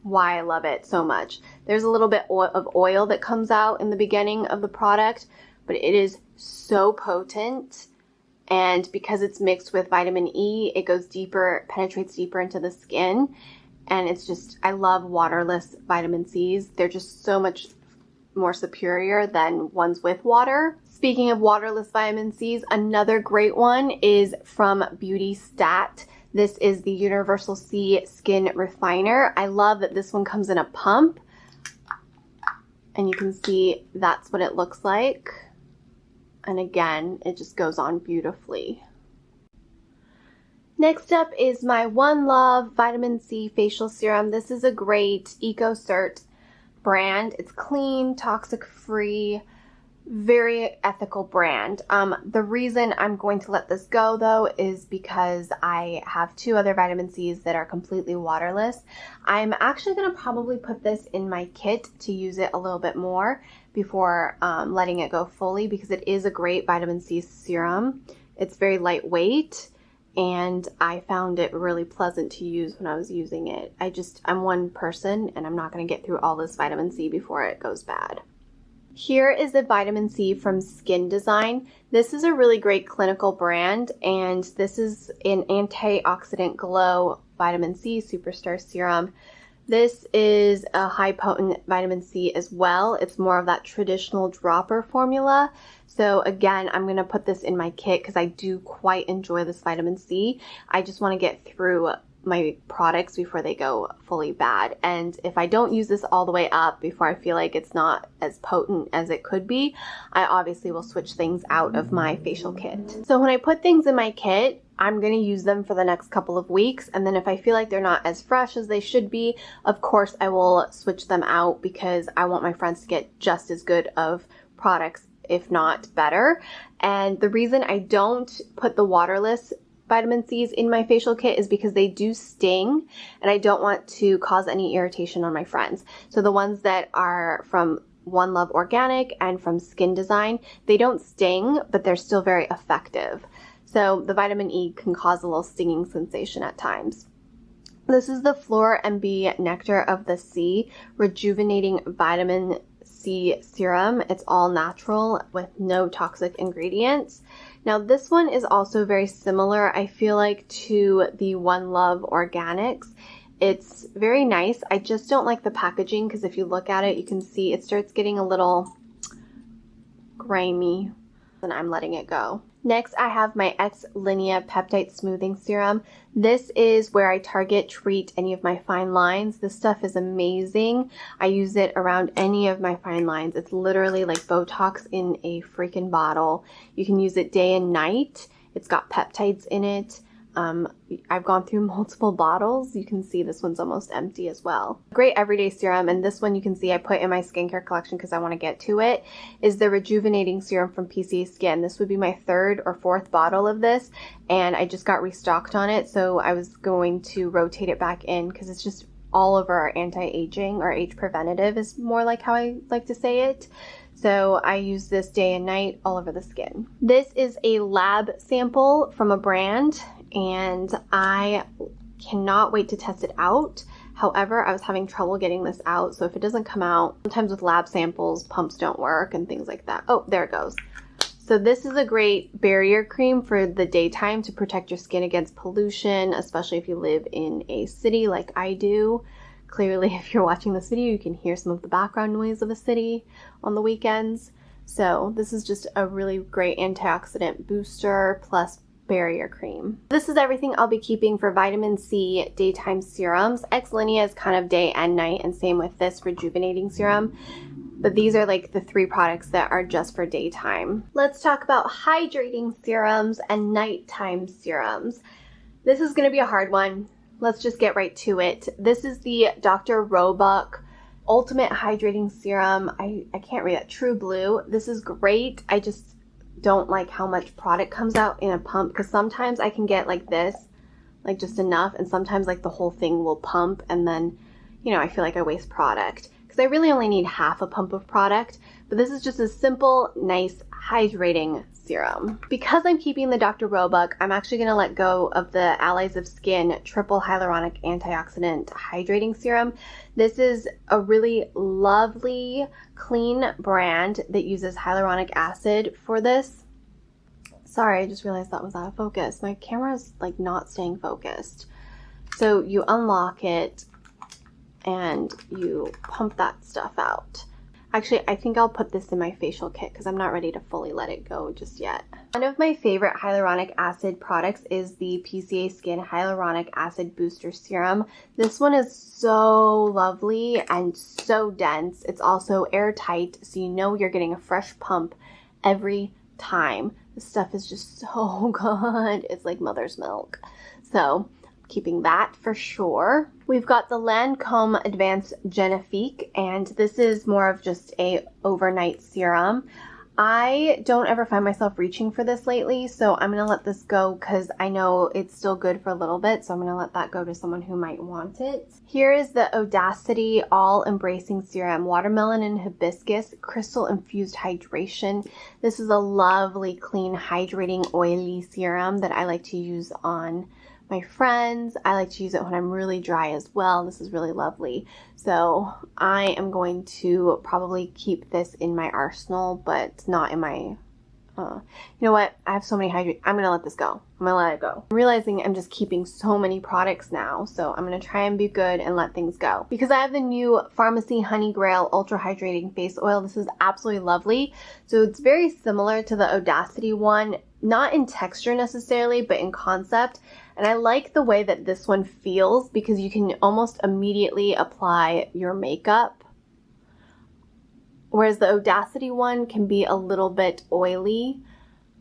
why I love it so much. There's a little bit of oil that comes out in the beginning of the product, but it is so potent. And because it's mixed with vitamin E, it goes deeper, penetrates deeper into the skin. And it's just, I love waterless vitamin C's. They're just so much more superior than ones with water. Speaking of waterless vitamin C's, another great one is from Beauty Stat. This is the Universal C Skin Refiner. I love that this one comes in a pump. And you can see that's what it looks like. And again, it just goes on beautifully. Next up is my One Love Vitamin C Facial Serum. This is a great EcoCert brand. It's clean, toxic-free, very ethical brand. The reason I'm going to let this go though is because I have two other vitamin C's that are completely waterless. I'm actually going to probably put this in my kit to use it a little bit more before letting it go fully, because it is a great vitamin C serum. It's very lightweight, and I found it really pleasant to use when I was using it. I'm one person and I'm not going to get through all this vitamin C before it goes bad. Here is the vitamin C from Skin Design. This is a really great clinical brand, and this is an antioxidant glow vitamin C superstar serum. This is a high potent vitamin C as well. It's more of that traditional dropper formula. So again, I'm going to put this in my kit because I do quite enjoy this vitamin C. I just want to get through my products before they go fully bad. And if I don't use this all the way up before I feel like it's not as potent as it could be, I obviously will switch things out of my facial kit. So when I put things in my kit, I'm going to use them for the next couple of weeks, and then if I feel like they're not as fresh as they should be, of course I will switch them out because I want my friends to get just as good of products, if not better. And the reason I don't put the waterless vitamin C's in my facial kit is because they do sting, and I don't want to cause any irritation on my friends. So the ones that are from One Love Organic and from Skin Design, they don't sting, but they're still very effective. So the vitamin E can cause a little stinging sensation at times. This is the Flora MB Nectar of the Sea Rejuvenating Vitamin C Serum. It's all natural with no toxic ingredients. Now this one is also very similar, I feel like, to the One Love Organics. It's very nice. I just don't like the packaging because if you look at it, you can see it starts getting a little grimy, and I'm letting it go. Next, I have my X-Linea Peptide Smoothing Serum. This is where I target treat any of my fine lines. This stuff is amazing. I use it around any of my fine lines. It's literally like Botox in a freaking bottle. You can use it day and night. It's got peptides in it. I've gone through multiple bottles. You can see this one's almost empty as well. Great everyday serum, and this one you can see I put in my skincare collection because I want to get to it, is the Rejuvenating Serum from PCA Skin. This would be my third or fourth bottle of this, and I just got restocked on it, so I was going to rotate it back in because it's just all over anti-aging, or age preventative is more like how I like to say it. So I use this day and night all over the skin. This is a lab sample from a brand, and I cannot wait to test it out. However, I was having trouble getting this out, so if it doesn't come out, sometimes with lab samples, pumps don't work and things like that. Oh, there it goes. So this is a great barrier cream for the daytime to protect your skin against pollution, especially if you live in a city like I do. Clearly, if you're watching this video, you can hear some of the background noise of a city on the weekends. So this is just a really great antioxidant booster plus barrier cream. This is everything I'll be keeping for vitamin C daytime serums. X-Linea is kind of day and night, and same with this rejuvenating serum. But these are like the 3 products that are just for daytime. Let's talk about hydrating serums and nighttime serums. This is going to be a hard one. Let's just get right to it. This is the Dr. Roebuck Ultimate Hydrating Serum. I can't read that. True Blue. This is great. I just don't like how much product comes out in a pump, because sometimes I can get like this, like just enough, and sometimes like the whole thing will pump, and then, you know, I feel like I waste product because I really only need half a pump of product. But this is just a simple, nice hydrating serum. Because I'm keeping the Dr. Roebuck, I'm actually going to let go of the Allies of Skin Triple Hyaluronic Antioxidant Hydrating Serum. This is a really lovely, clean brand that uses hyaluronic acid for this. Sorry, I just realized that was out of focus. My camera's like not staying focused. So you unlock it and you pump that stuff out. Actually, I think I'll put this in my facial kit because I'm not ready to fully let it go just yet. One of my favorite hyaluronic acid products is the PCA Skin Hyaluronic Acid Booster Serum. This one is so lovely and so dense. It's also airtight, so you know you're getting a fresh pump every time. This stuff is just so good. It's like mother's milk. So keeping that for sure. We've got the Lancome Advanced Genifique, and this is more of just a overnight serum. I don't ever find myself reaching for this lately, so I'm going to let this go because I know it's still good for a little bit, so I'm going to let that go to someone who might want it. Here is the Audacity All Embracing Serum, Watermelon and Hibiscus Crystal Infused Hydration. This is a lovely, clean, hydrating, oily serum that I like to use on my friends. I like to use it when I'm really dry as well. This is really lovely. So I am going to probably keep this in my arsenal, but not in my, you know what? I have so many I'm going to let this go. I'm going to let it go. I'm realizing I'm just keeping so many products now. So I'm going to try and be good and let things go. Because I have the new Pharmacy Honey Grail Ultra Hydrating Face Oil. This is absolutely lovely. So it's very similar to the Audacity one. Not in texture necessarily, but in concept. And I like the way that this one feels because you can almost immediately apply your makeup. Whereas the Audacity one can be a little bit oily.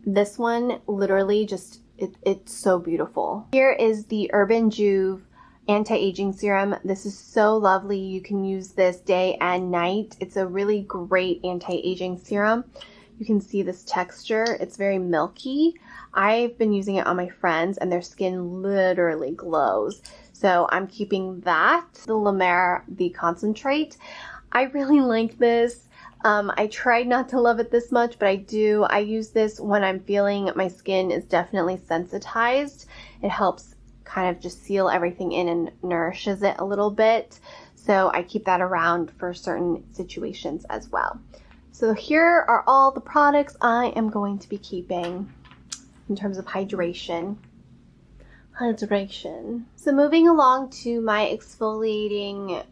This one literally just, it's so beautiful. Here is the Urban Juve Anti-Aging Serum. This is so lovely. You can use this day and night. It's a really great anti-aging serum. You can see this texture. It's very milky. I've been using it on my friends and their skin literally glows. So I'm keeping that. The La Mer, the concentrate. I really like this. I tried not to love it this much, but I do. I use this when I'm feeling my skin is definitely sensitized. It helps kind of just seal everything in and nourishes it a little bit. So I keep that around for certain situations as well. So here are all the products I am going to be keeping in terms of hydration. So moving along to my exfoliating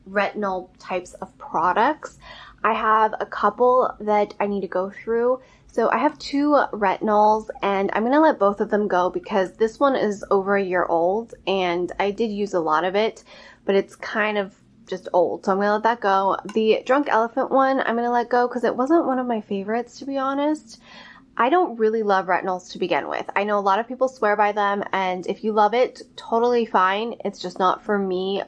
retinol types of products. I have a couple that I need to go through. So I have 2 retinols and I'm going to let both of them go because this one is over a year old and I did use a lot of it, but it's kind of just old, so I'm gonna let that go. The Drunk Elephant one I'm gonna let go because it wasn't one of my favorites, to be honest. I don't really love retinols to begin with. I know a lot of people swear by them, and if you love it, totally fine. It's just not for me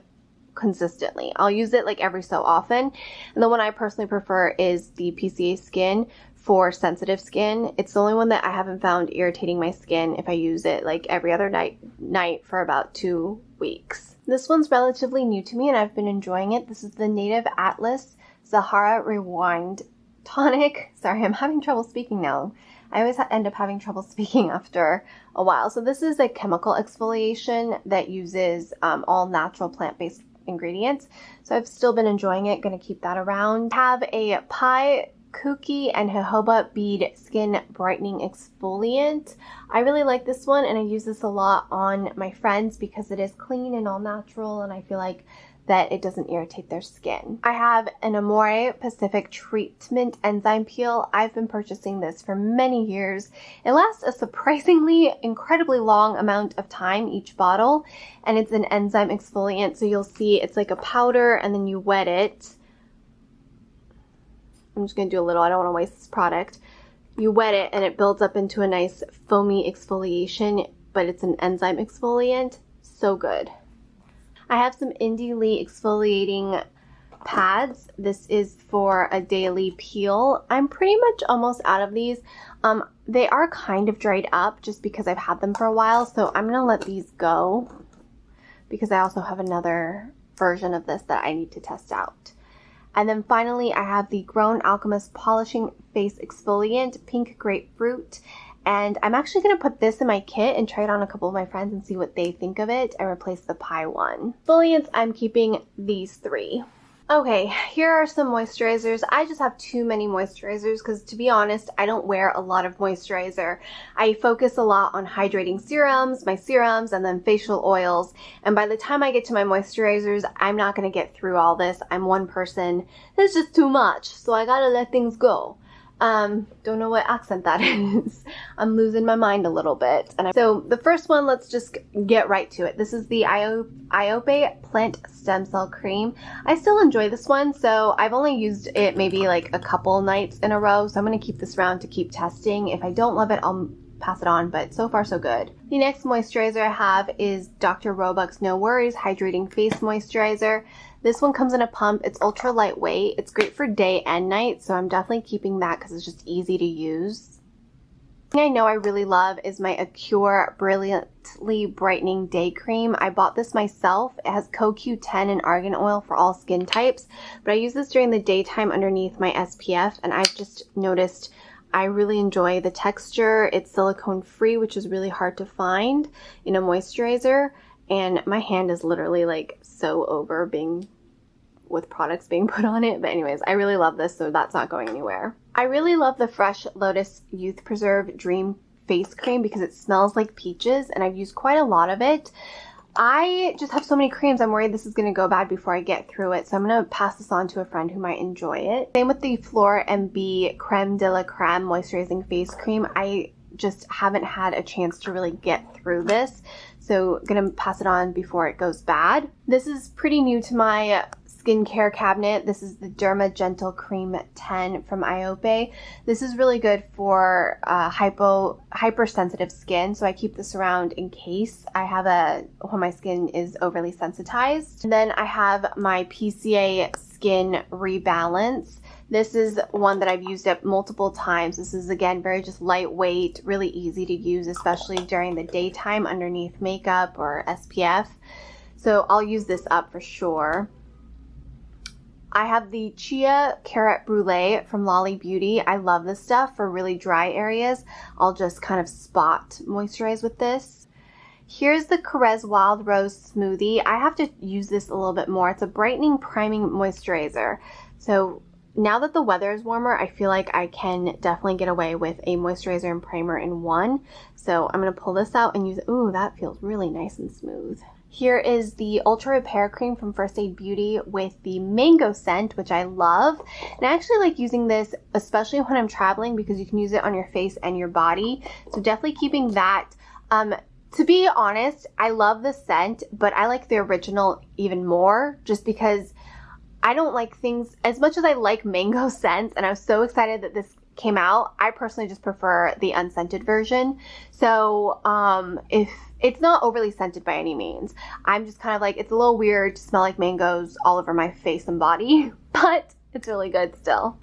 consistently. I'll use it like every so often, and the one I personally prefer is the PCA Skin for sensitive skin. It's the only one that I haven't found irritating my skin if I use it like every other night for about 2 weeks. This one's relatively new to me and I've been enjoying it. This is the Native Atlas Sahara Rewind tonic. Sorry, I'm having trouble speaking now. I always end up having trouble speaking after a while. So this is a chemical exfoliation that uses all natural plant-based ingredients. So I've still been enjoying it. Going to keep that around. I have a pie cookie and jojoba bead skin brightening exfoliant. I really like this one, and I use this a lot on my friends because it is clean and all natural, and I feel like that it doesn't irritate their skin. I have an Amore Pacific Treatment Enzyme Peel. I've been purchasing this for many years. It lasts a surprisingly incredibly long amount of time, each bottle, and it's an enzyme exfoliant, so you'll see it's like a powder and then you wet it. I'm just going to do a little, I don't want to waste this product. You wet it and it builds up into a nice foamy exfoliation, but it's an enzyme exfoliant. So good. I have some Indie Lee exfoliating pads. This is for a daily peel. I'm pretty much almost out of these. They are kind of dried up just because I've had them for a while, so I'm gonna let these go because I also have another version of this that I need to test out. And then finally, I have the Grown Alchemist Polishing Face Exfoliant Pink Grapefruit. And I'm actually going to put this in my kit and try it on a couple of my friends and see what they think of it and replace the pie one. Exfoliants, I'm keeping these 3. Okay, here are some moisturizers. I just have too many moisturizers because, to be honest, I don't wear a lot of moisturizer. I focus a lot on hydrating serums, my serums, and then facial oils. And by the time I get to my moisturizers, I'm not going to get through all this. I'm one person. That's just too much, so I gotta let things go. Don't know what accent that is. I'm losing my mind a little bit. So the first one, let's just get right to it. This is the Iope Plant Stem Cell Cream. I still enjoy this one, so I've only used it maybe like a couple nights in a row, so I'm going to keep this around to keep testing. If I don't love it, I'll pass it on, but so far so good. The next moisturizer I have is Dr. Roebuck's No Worries Hydrating Face Moisturizer. This one comes in a pump. It's ultra lightweight. It's great for day and night, so I'm definitely keeping that because it's just easy to use. The thing I know I really love is my Acure Brilliantly Brightening Day Cream. I bought this myself. It has CoQ10 and argan oil for all skin types, but I use this during the daytime underneath my SPF, and I've just noticed I really enjoy the texture. It's silicone free, which is really hard to find in a moisturizer. And my hand is literally like so over being with products being put on it. But anyways, I really love this, so that's not going anywhere. I really love the Fresh Lotus Youth Preserve Dream Face Cream because it smells like peaches, and I've used quite a lot of it. I just have so many creams, I'm worried this is going to go bad before I get through it, so I'm going to pass this on to a friend who might enjoy it. Same with the Fleur MB Creme de la Creme Moisturizing Face Cream. I just haven't had a chance to really get through this, so I'm going to pass it on before it goes bad. This is pretty new to my skincare cabinet. This is the Derma Gentle Cream 10 from Iope. This is really good for hypersensitive skin, so I keep this around in case I have when my skin is overly sensitized. And then I have my PCA Skin Rebalance. This is one that I've used up multiple times. This is, again, very just lightweight, really easy to use, especially during the daytime underneath makeup or SPF. So I'll use this up for sure. I have the Chia Carrot Brulee from Lolly Beauty. I love this stuff for really dry areas. I'll just kind of spot moisturize with this. Here's the Caress Wild Rose Smoothie. I have to use this a little bit more. It's a brightening, priming moisturizer. So now that the weather is warmer, I feel like I can definitely get away with a moisturizer and primer in one. So I'm going to pull this out and use it. Ooh, that feels really nice and smooth. Here is the Ultra Repair Cream from First Aid Beauty with the mango scent, which I love. And I actually like using this, especially when I'm traveling, because you can use it on your face and your body. So definitely keeping that. To be honest, I love the scent, but I like the original even more just because I don't like things as much as I like mango scents, and I was so excited that this came out. I personally just prefer the unscented version. So if it's not overly scented by any means, I'm just kind of like, it's a little weird to smell like mangoes all over my face and body, but it's really good still.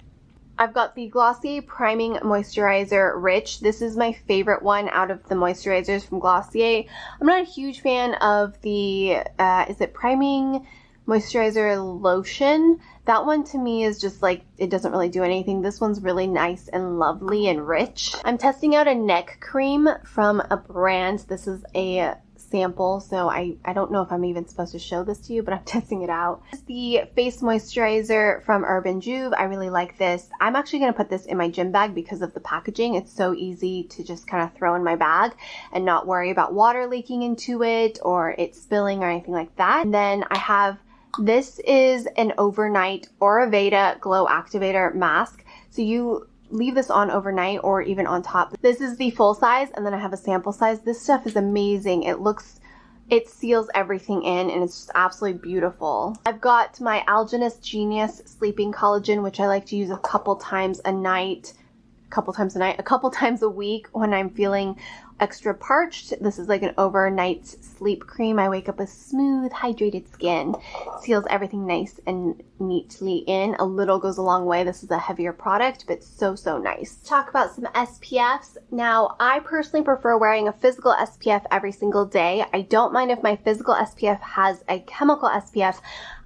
I've got the Glossier Priming Moisturizer Rich. This is my favorite one out of the moisturizers from Glossier. I'm not a huge fan of the, is it Priming moisturizer lotion. That one to me is just like, it doesn't really do anything. This one's really nice and lovely and rich. I'm testing out a neck cream from a brand. This is a sample, so I don't know if I'm even supposed to show this to you, but I'm testing it out. This is the face moisturizer from Urban Juve. I really like this. I'm actually going to put this in my gym bag because of the packaging. It's so easy to just kind of throw in my bag and not worry about water leaking into it or it spilling or anything like that. And then I have, this is an overnight Ayurveda Glow Activator Mask. So you leave this on overnight or even on top. This is the full size, and then I have a sample size. This stuff is amazing. It seals everything in, and it's just absolutely beautiful. I've got my Algenist Genius Sleeping Collagen, which I like to use a couple times a week when I'm feeling extra parched. This is like an overnight sleep cream. I wake up with smooth, hydrated skin. Seals everything nice and neatly in. A little goes a long way. This is a heavier product, but so nice. Talk about some SPFs. Now, I personally prefer wearing a physical SPF every single day. I don't mind if my physical SPF has a chemical SPF.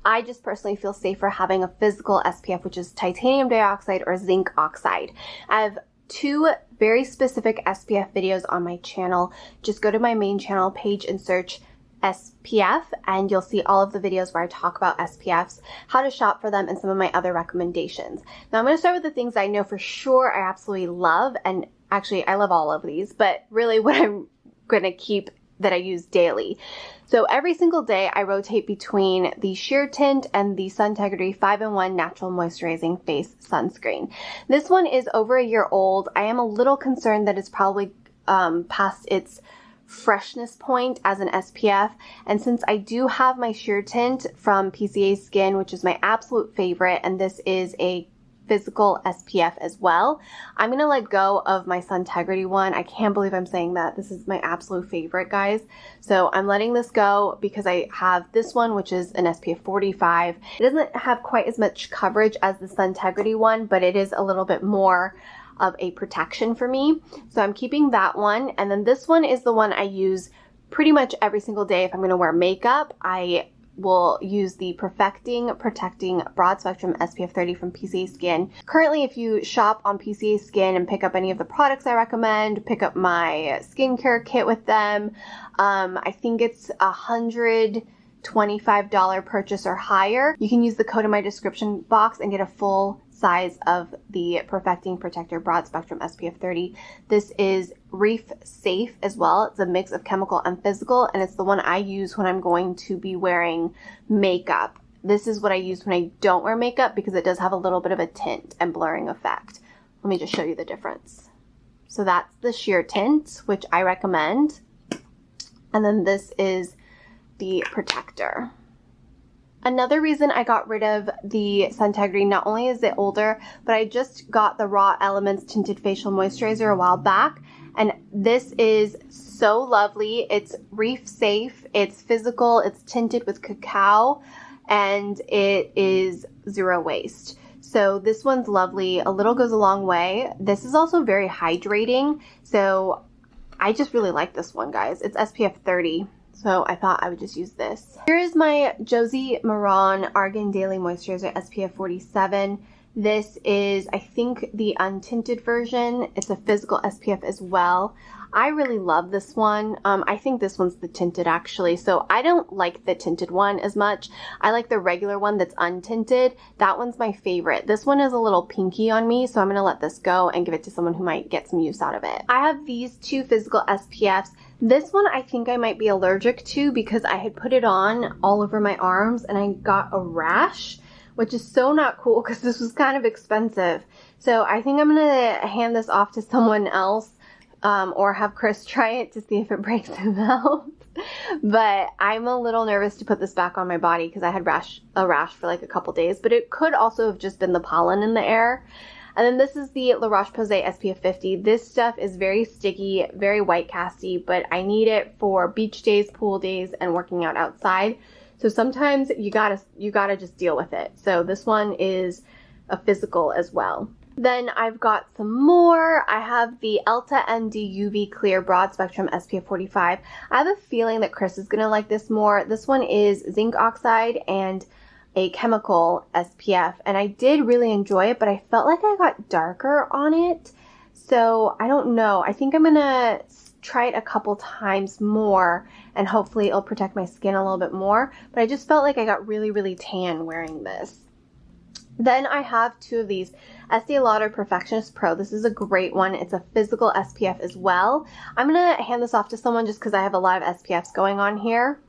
I just personally feel safer having a physical SPF, which is titanium dioxide or zinc oxide. I have 2 very specific SPF videos on my channel. Just go to my main channel page and search SPF, and you'll see all of the videos where I talk about SPFs, how to shop for them, and some of my other recommendations. Now I'm going to start with the things I know for sure I absolutely love, and actually I love all of these, but really what I'm going to keep that I use daily. So every single day I rotate between the Sheer Tint and the Suntegrity 5-in-1 Natural Moisturizing Face Sunscreen. This one is over a year old. I am a little concerned that it's probably past its freshness point as an SPF, and since I do have my Sheer Tint from PCA Skin, which is my absolute favorite, and this is a physical SPF as well, I'm gonna let go of my Suntegrity one. I can't believe I'm saying that. This is my absolute favorite, guys. So I'm letting this go because I have this one, which is an SPF 45. It doesn't have quite as much coverage as the Suntegrity one, but it is a little bit more of a protection for me. So I'm keeping that one. And then this one is the one I use pretty much every single day. If I'm gonna wear makeup, I will use the Protecting Broad Spectrum SPF 30 from PCA Skin. Currently, if you shop on PCA Skin and pick up any of the products I recommend, pick up my skincare kit with them, I think it's $125 purchase or higher. You can use the code in my description box and get a full size of the Perfecting Protector Broad Spectrum SPF 30. This is reef safe as well. It's a mix of chemical and physical, and it's the one I use when I'm going to be wearing makeup. This is what I use when I don't wear makeup because it does have a little bit of a tint and blurring effect. Let me just show you the difference. So that's the Sheer Tint, which I recommend. And then this is the protector. Another reason I got rid of the Suntegrity, not only is it older, but I just got the Raw Elements Tinted Facial Moisturizer a while back, and this is so lovely. It's reef safe, it's physical, it's tinted with cacao, and it is zero waste. So this one's lovely. A little goes a long way. This is also very hydrating, so I just really like this one, guys. It's SPF 30. So I thought I would just use this. Here is my Josie Maran Argan Daily Moisturizer SPF 47. This is, I think, the untinted version. It's a physical SPF as well. I really love this one. I think this one's the tinted actually. So I don't like the tinted one as much. I like the regular one that's untinted. That one's my favorite. This one is a little pinky on me, so I'm gonna let this go and give it to someone who might get some use out of it. I have these 2 physical SPFs. This one I think I might be allergic to because I had put it on all over my arms and I got a rash, which is so not cool because this was kind of expensive. So I think I'm gonna hand this off to someone else, or have Chris try it to see if it breaks him out. But I'm a little nervous to put this back on my body because I had a rash for like a couple days, but it could also have just been the pollen in the air. And then this is the La Roche-Posay SPF 50. This stuff is very sticky, very white casty, but I need it for beach days, pool days, and working out outside. So sometimes you gotta just deal with it. So this one is a physical as well. Then I've got some more. I have the Elta MD UV Clear Broad Spectrum SPF 45. I have a feeling that Chris is gonna like this more. This one is zinc oxide and a chemical SPF, and I did really enjoy it, but I felt like I got darker on it. So I don't know. I think I'm gonna try it a couple times more and hopefully it'll protect my skin a little bit more. But I just felt like I got really, really tan wearing this. Then I have two of these Estee Lauder Perfectionist Pro. This is a great one. It's a physical SPF as well. I'm gonna hand this off to someone just because I have a lot of SPFs going on here.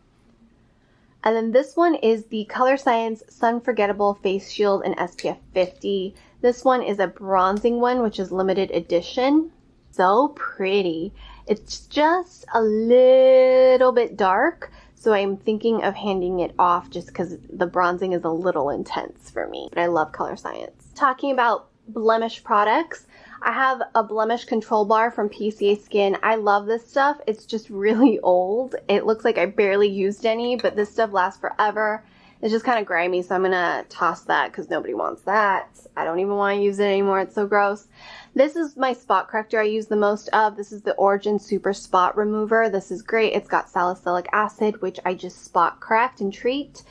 And then this one is the Color Science Sun Forgettable Face Shield in SPF 50. This one is a bronzing one, which is limited edition. So pretty. It's just a little bit dark, so I'm thinking of handing it off just because the bronzing is a little intense for me. But I love Color Science. Talking about Blemish products, I have a Blemish control bar from PCA Skin. I love this stuff. It's just really old. It looks like I barely used any, but this stuff lasts forever. It's just kind of grimy, so I'm gonna toss that because nobody wants that. I don't even want to use it anymore. It's so gross. This is my spot corrector I use the most of. This is the Origin Super Spot Remover. This is great. It's got salicylic acid, which I just spot correct and treat.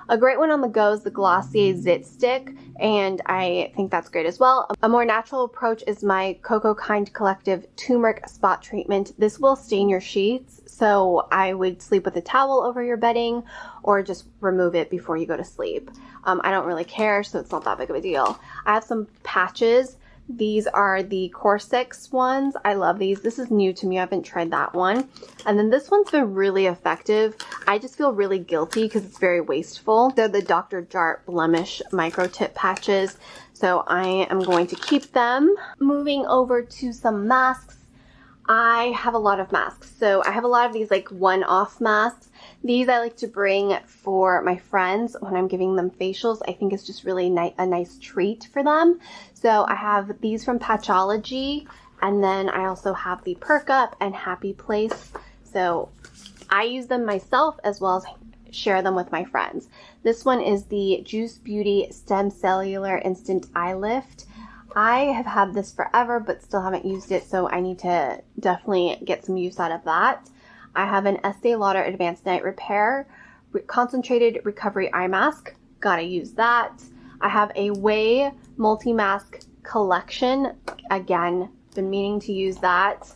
A great one on the go is the Glossier Zit Stick, and I think that's great as well. A more natural approach is my Cocoa Kind Collective Turmeric Spot Treatment. This will stain your sheets, so I would sleep with a towel over your bedding or just remove it before you go to sleep. I don't really care, so it's not that big of a deal. I have some patches. These are the Corsex ones. I love these. This is new to me. I haven't tried that one. And then this one's been really effective. I just feel really guilty because it's very wasteful. They're the Dr. Jart Blemish Micro Tip Patches. So I am going to keep them. Moving over to some masks. I have a lot of masks. So I have a lot of these like one-off masks. These I like to bring for my friends when I'm giving them facials. I think it's just really a nice treat for them. So I have these from Patchology, and then I also have the Perk Up and Happy Place. So I use them myself as well as share them with my friends. This one is the Juice Beauty Stem Cellular Instant Eye Lift. I have had this forever but still haven't used it, so I need to definitely get some use out of that. I have an Estee Lauder Advanced Night Repair Concentrated Recovery Eye Mask. Gotta use that. I have a Way Multi-Mask Collection. Again, been meaning to use that.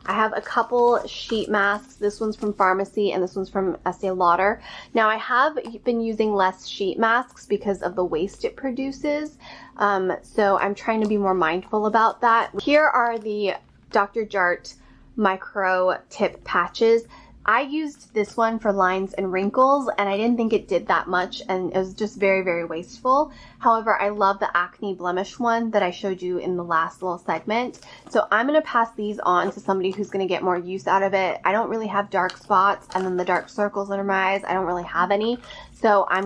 I have a couple sheet masks. This one's from Pharmacy and this one's from Estee Lauder. Now I have been using less sheet masks because of the waste it produces. So I'm trying to be more mindful about that. Here are the Dr. Jart Micro Tip Patches. I used this one for lines and wrinkles, and I didn't think it did that much, and it was just very, very wasteful. However, I love the Acne Blemish one that I showed you in the last little segment. So I'm going to pass these on to somebody who's going to get more use out of it. I don't really have dark spots, and then the dark circles under my eyes, I don't really have any. So I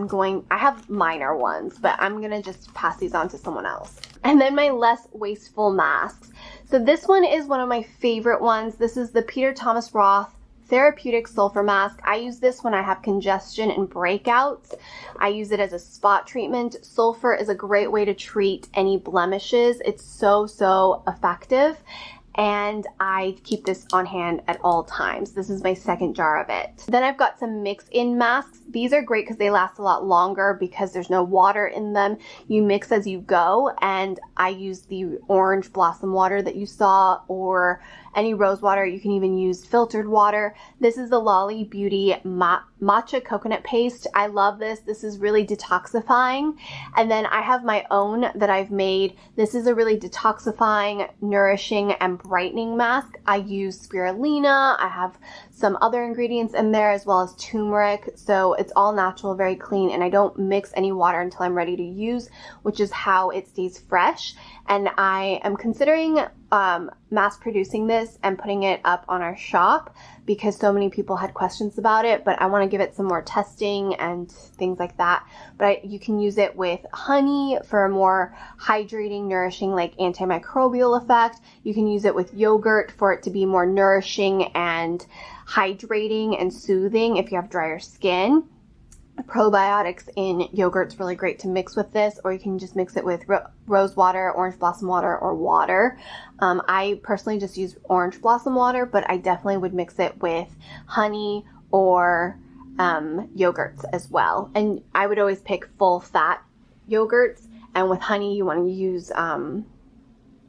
have minor ones, but I'm going to just pass these on to someone else. And then my less wasteful masks. So this one is one of my favorite ones. This is the Peter Thomas Roth Therapeutic Sulfur Mask. I use this when I have congestion and breakouts. I use it as a spot treatment. Sulfur is a great way to treat any blemishes. It's so, so effective. And I keep this on hand at all times. This is my second jar of it. Then I've got some mix-in masks. These are great because they last a lot longer because there's no water in them. You mix as you go, and I use the orange blossom water that you saw, or any rose water. You can even use filtered water. This is the Lolly Beauty Matcha Coconut Paste. I love this. This is really detoxifying. And then I have my own that I've made. This is a really detoxifying, nourishing, and brightening mask. I use spirulina. I have some other ingredients in there as well as turmeric. So it's all natural, very clean, and I don't mix any water until I'm ready to use, which is how it stays fresh. And I am considering mass producing this and putting it up on our shop because so many people had questions about it, but I want to give it some more testing and things like that. But you can use it with honey for a more hydrating, nourishing, like antimicrobial effect. You can use it with yogurt for it to be more nourishing and hydrating and soothing if you have drier skin. probiotics in yogurt's really great to mix with this, or you can just mix it with rose water, orange blossom water, or water. I personally just use orange blossom water, but I definitely would mix it with honey or yogurts as well. And I would always pick full fat yogurts, and with honey you want to use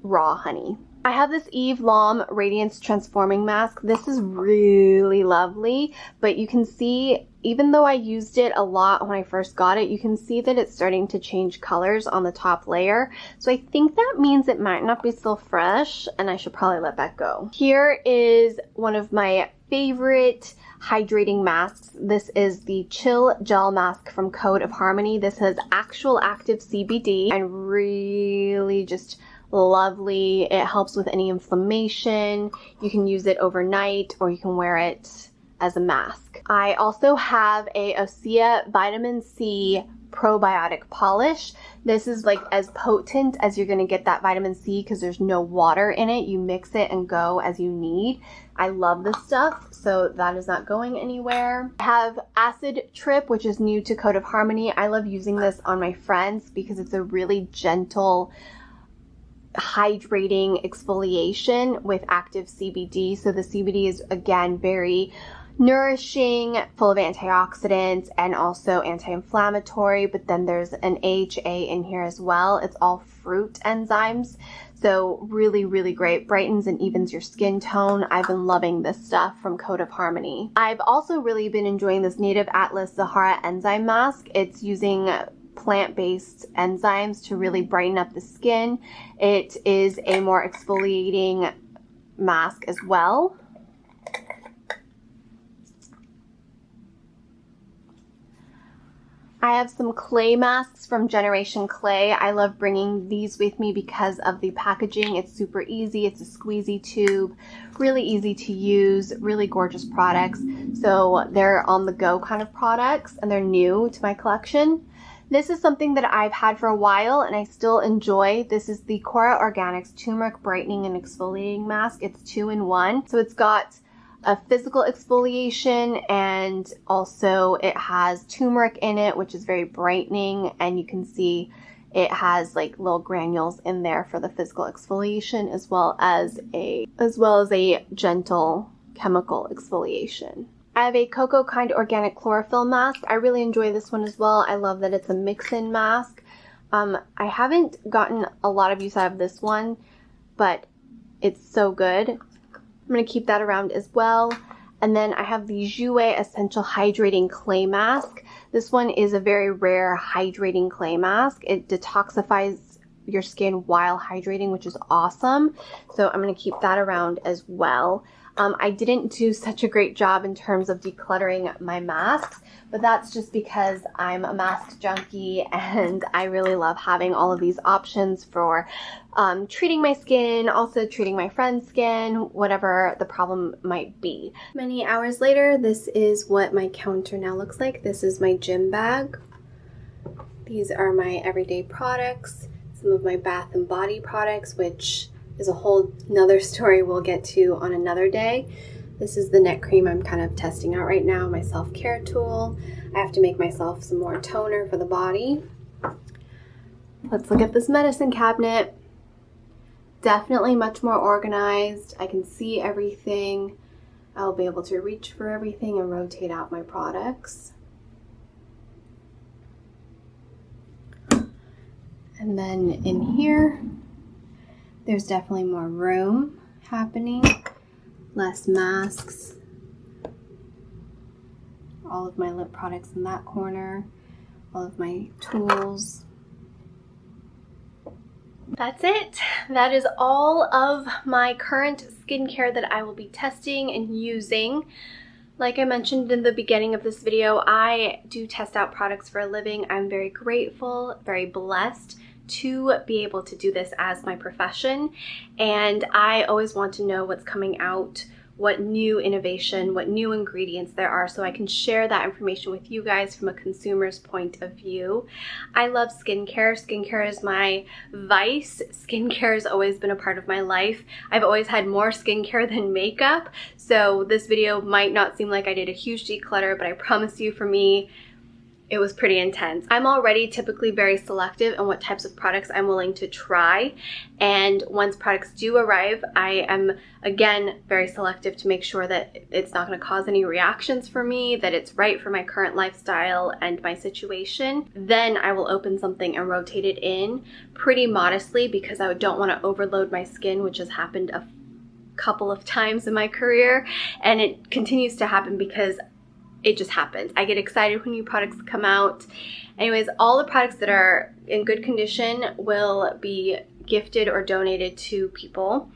raw honey. I have this Eve Lom Radiance Transforming Mask. This is really lovely, but you can see, even though I used it a lot when I first got it, you can see that it's starting to change colors on the top layer. So I think that means it might not be still fresh, and I should probably let that go. Here is one of my favorite hydrating masks. This is the Chill Gel Mask from Code of Harmony. This has actual active CBD and really just lovely. It helps with any inflammation. You can use it overnight, or you can wear it as a mask. I also have a Osea Vitamin C probiotic polish. This is like as potent as you're gonna get that vitamin C because there's no water in it. You mix it and go as you need. I love this stuff, so that is not going anywhere. I have Acid Trip, which is new to Code of Harmony. I love using this on my friends because it's a really gentle hydrating exfoliation with active CBD. So the CBD is, again, very nourishing, full of antioxidants and also anti-inflammatory, but then there's an AHA in here as well. It's all fruit enzymes, so really, really great. Brightens and evens your skin tone. I've been loving this stuff from Code of Harmony. I've also really been enjoying this Native Atlas Sahara enzyme mask. It's using plant-based enzymes to really brighten up the skin. It is a more exfoliating mask as well. I have some clay masks from Generation Clay. I love bringing these with me because of the packaging. It's super easy. It's a squeezy tube, really easy to use, really gorgeous products. So they're on the go kind of products, and they're new to my collection. This is something that I've had for a while and I still enjoy. This is the Cora Organics Turmeric Brightening and Exfoliating Mask. It's 2-in-1. So it's got a physical exfoliation, and also it has turmeric in it, which is very brightening, and you can see it has like little granules in there for the physical exfoliation, as well as a gentle chemical exfoliation. I have a Cocoa Kind Organic Chlorophyll Mask. I really enjoy this one as well. I love that it's a mix-in mask. I haven't gotten a lot of use out of this one, but it's so good. I'm going to keep that around as well. And then I have the Jouer Essential Hydrating Clay Mask. This one is a very rare hydrating clay mask. It detoxifies your skin while hydrating, which is awesome. So I'm going to keep that around as well. I didn't do such a great job in terms of decluttering my masks, but that's just because I'm a mask junkie and I really love having all of these options for treating my skin, also treating my friend's skin, whatever the problem might be. Many hours later, this is what my counter now looks like. This is my gym bag. These are my everyday products, some of my bath and body products, which is a whole nother story we'll get to on another day. This is the neck cream I'm kind of testing out right now, my self-care tool. I have to make myself some more toner for the body. Let's look at this medicine cabinet. Definitely much more organized. I can see everything. I'll be able to reach for everything and rotate out my products. And then in here, there's definitely more room happening, less masks, all of my lip products in that corner, all of my tools. That's it. That is all of my current skincare that I will be testing and using. Like I mentioned in the beginning of this video, I do test out products for a living. I'm very grateful, very blessed to be able to do this as my profession, and I always want to know what's coming out, what new innovation, what new ingredients there are, so I can share that information with you guys from a consumer's point of view. I love skincare. Skincare is my vice. Skincare has always been a part of my life. I've always had more skincare than makeup, so this video might not seem like I did a huge declutter, but I promise you, for me, it was pretty intense. I'm already typically very selective in what types of products I'm willing to try, and once products do arrive, I am again very selective to make sure that it's not going to cause any reactions for me, that it's right for my current lifestyle and my situation. Then I will open something and rotate it in pretty modestly, because I don't want to overload my skin, which has happened a couple of times in my career, and it continues to happen because it just happens. I get excited when new products come out. Anyways, all the products that are in good condition will be gifted or donated to people.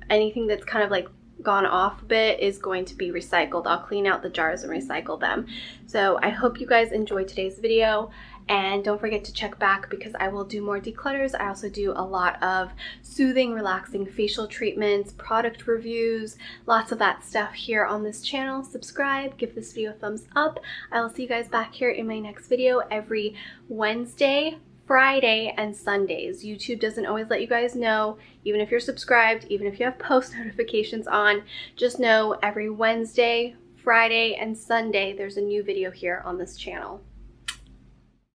Anything that's kind of like gone off a bit is going to be recycled. I'll clean out the jars and recycle them. So I hope you guys enjoyed today's video, and don't forget to check back because I will do more declutters. I also do a lot of soothing, relaxing facial treatments, product reviews, lots of that stuff here on this channel. Subscribe, give this video a thumbs up. I will see you guys back here in my next video every Wednesday, Friday, and Sundays. YouTube doesn't always let you guys know, even if you're subscribed, even if you have post notifications on, just know every Wednesday, Friday, and Sunday there's a new video here on this channel.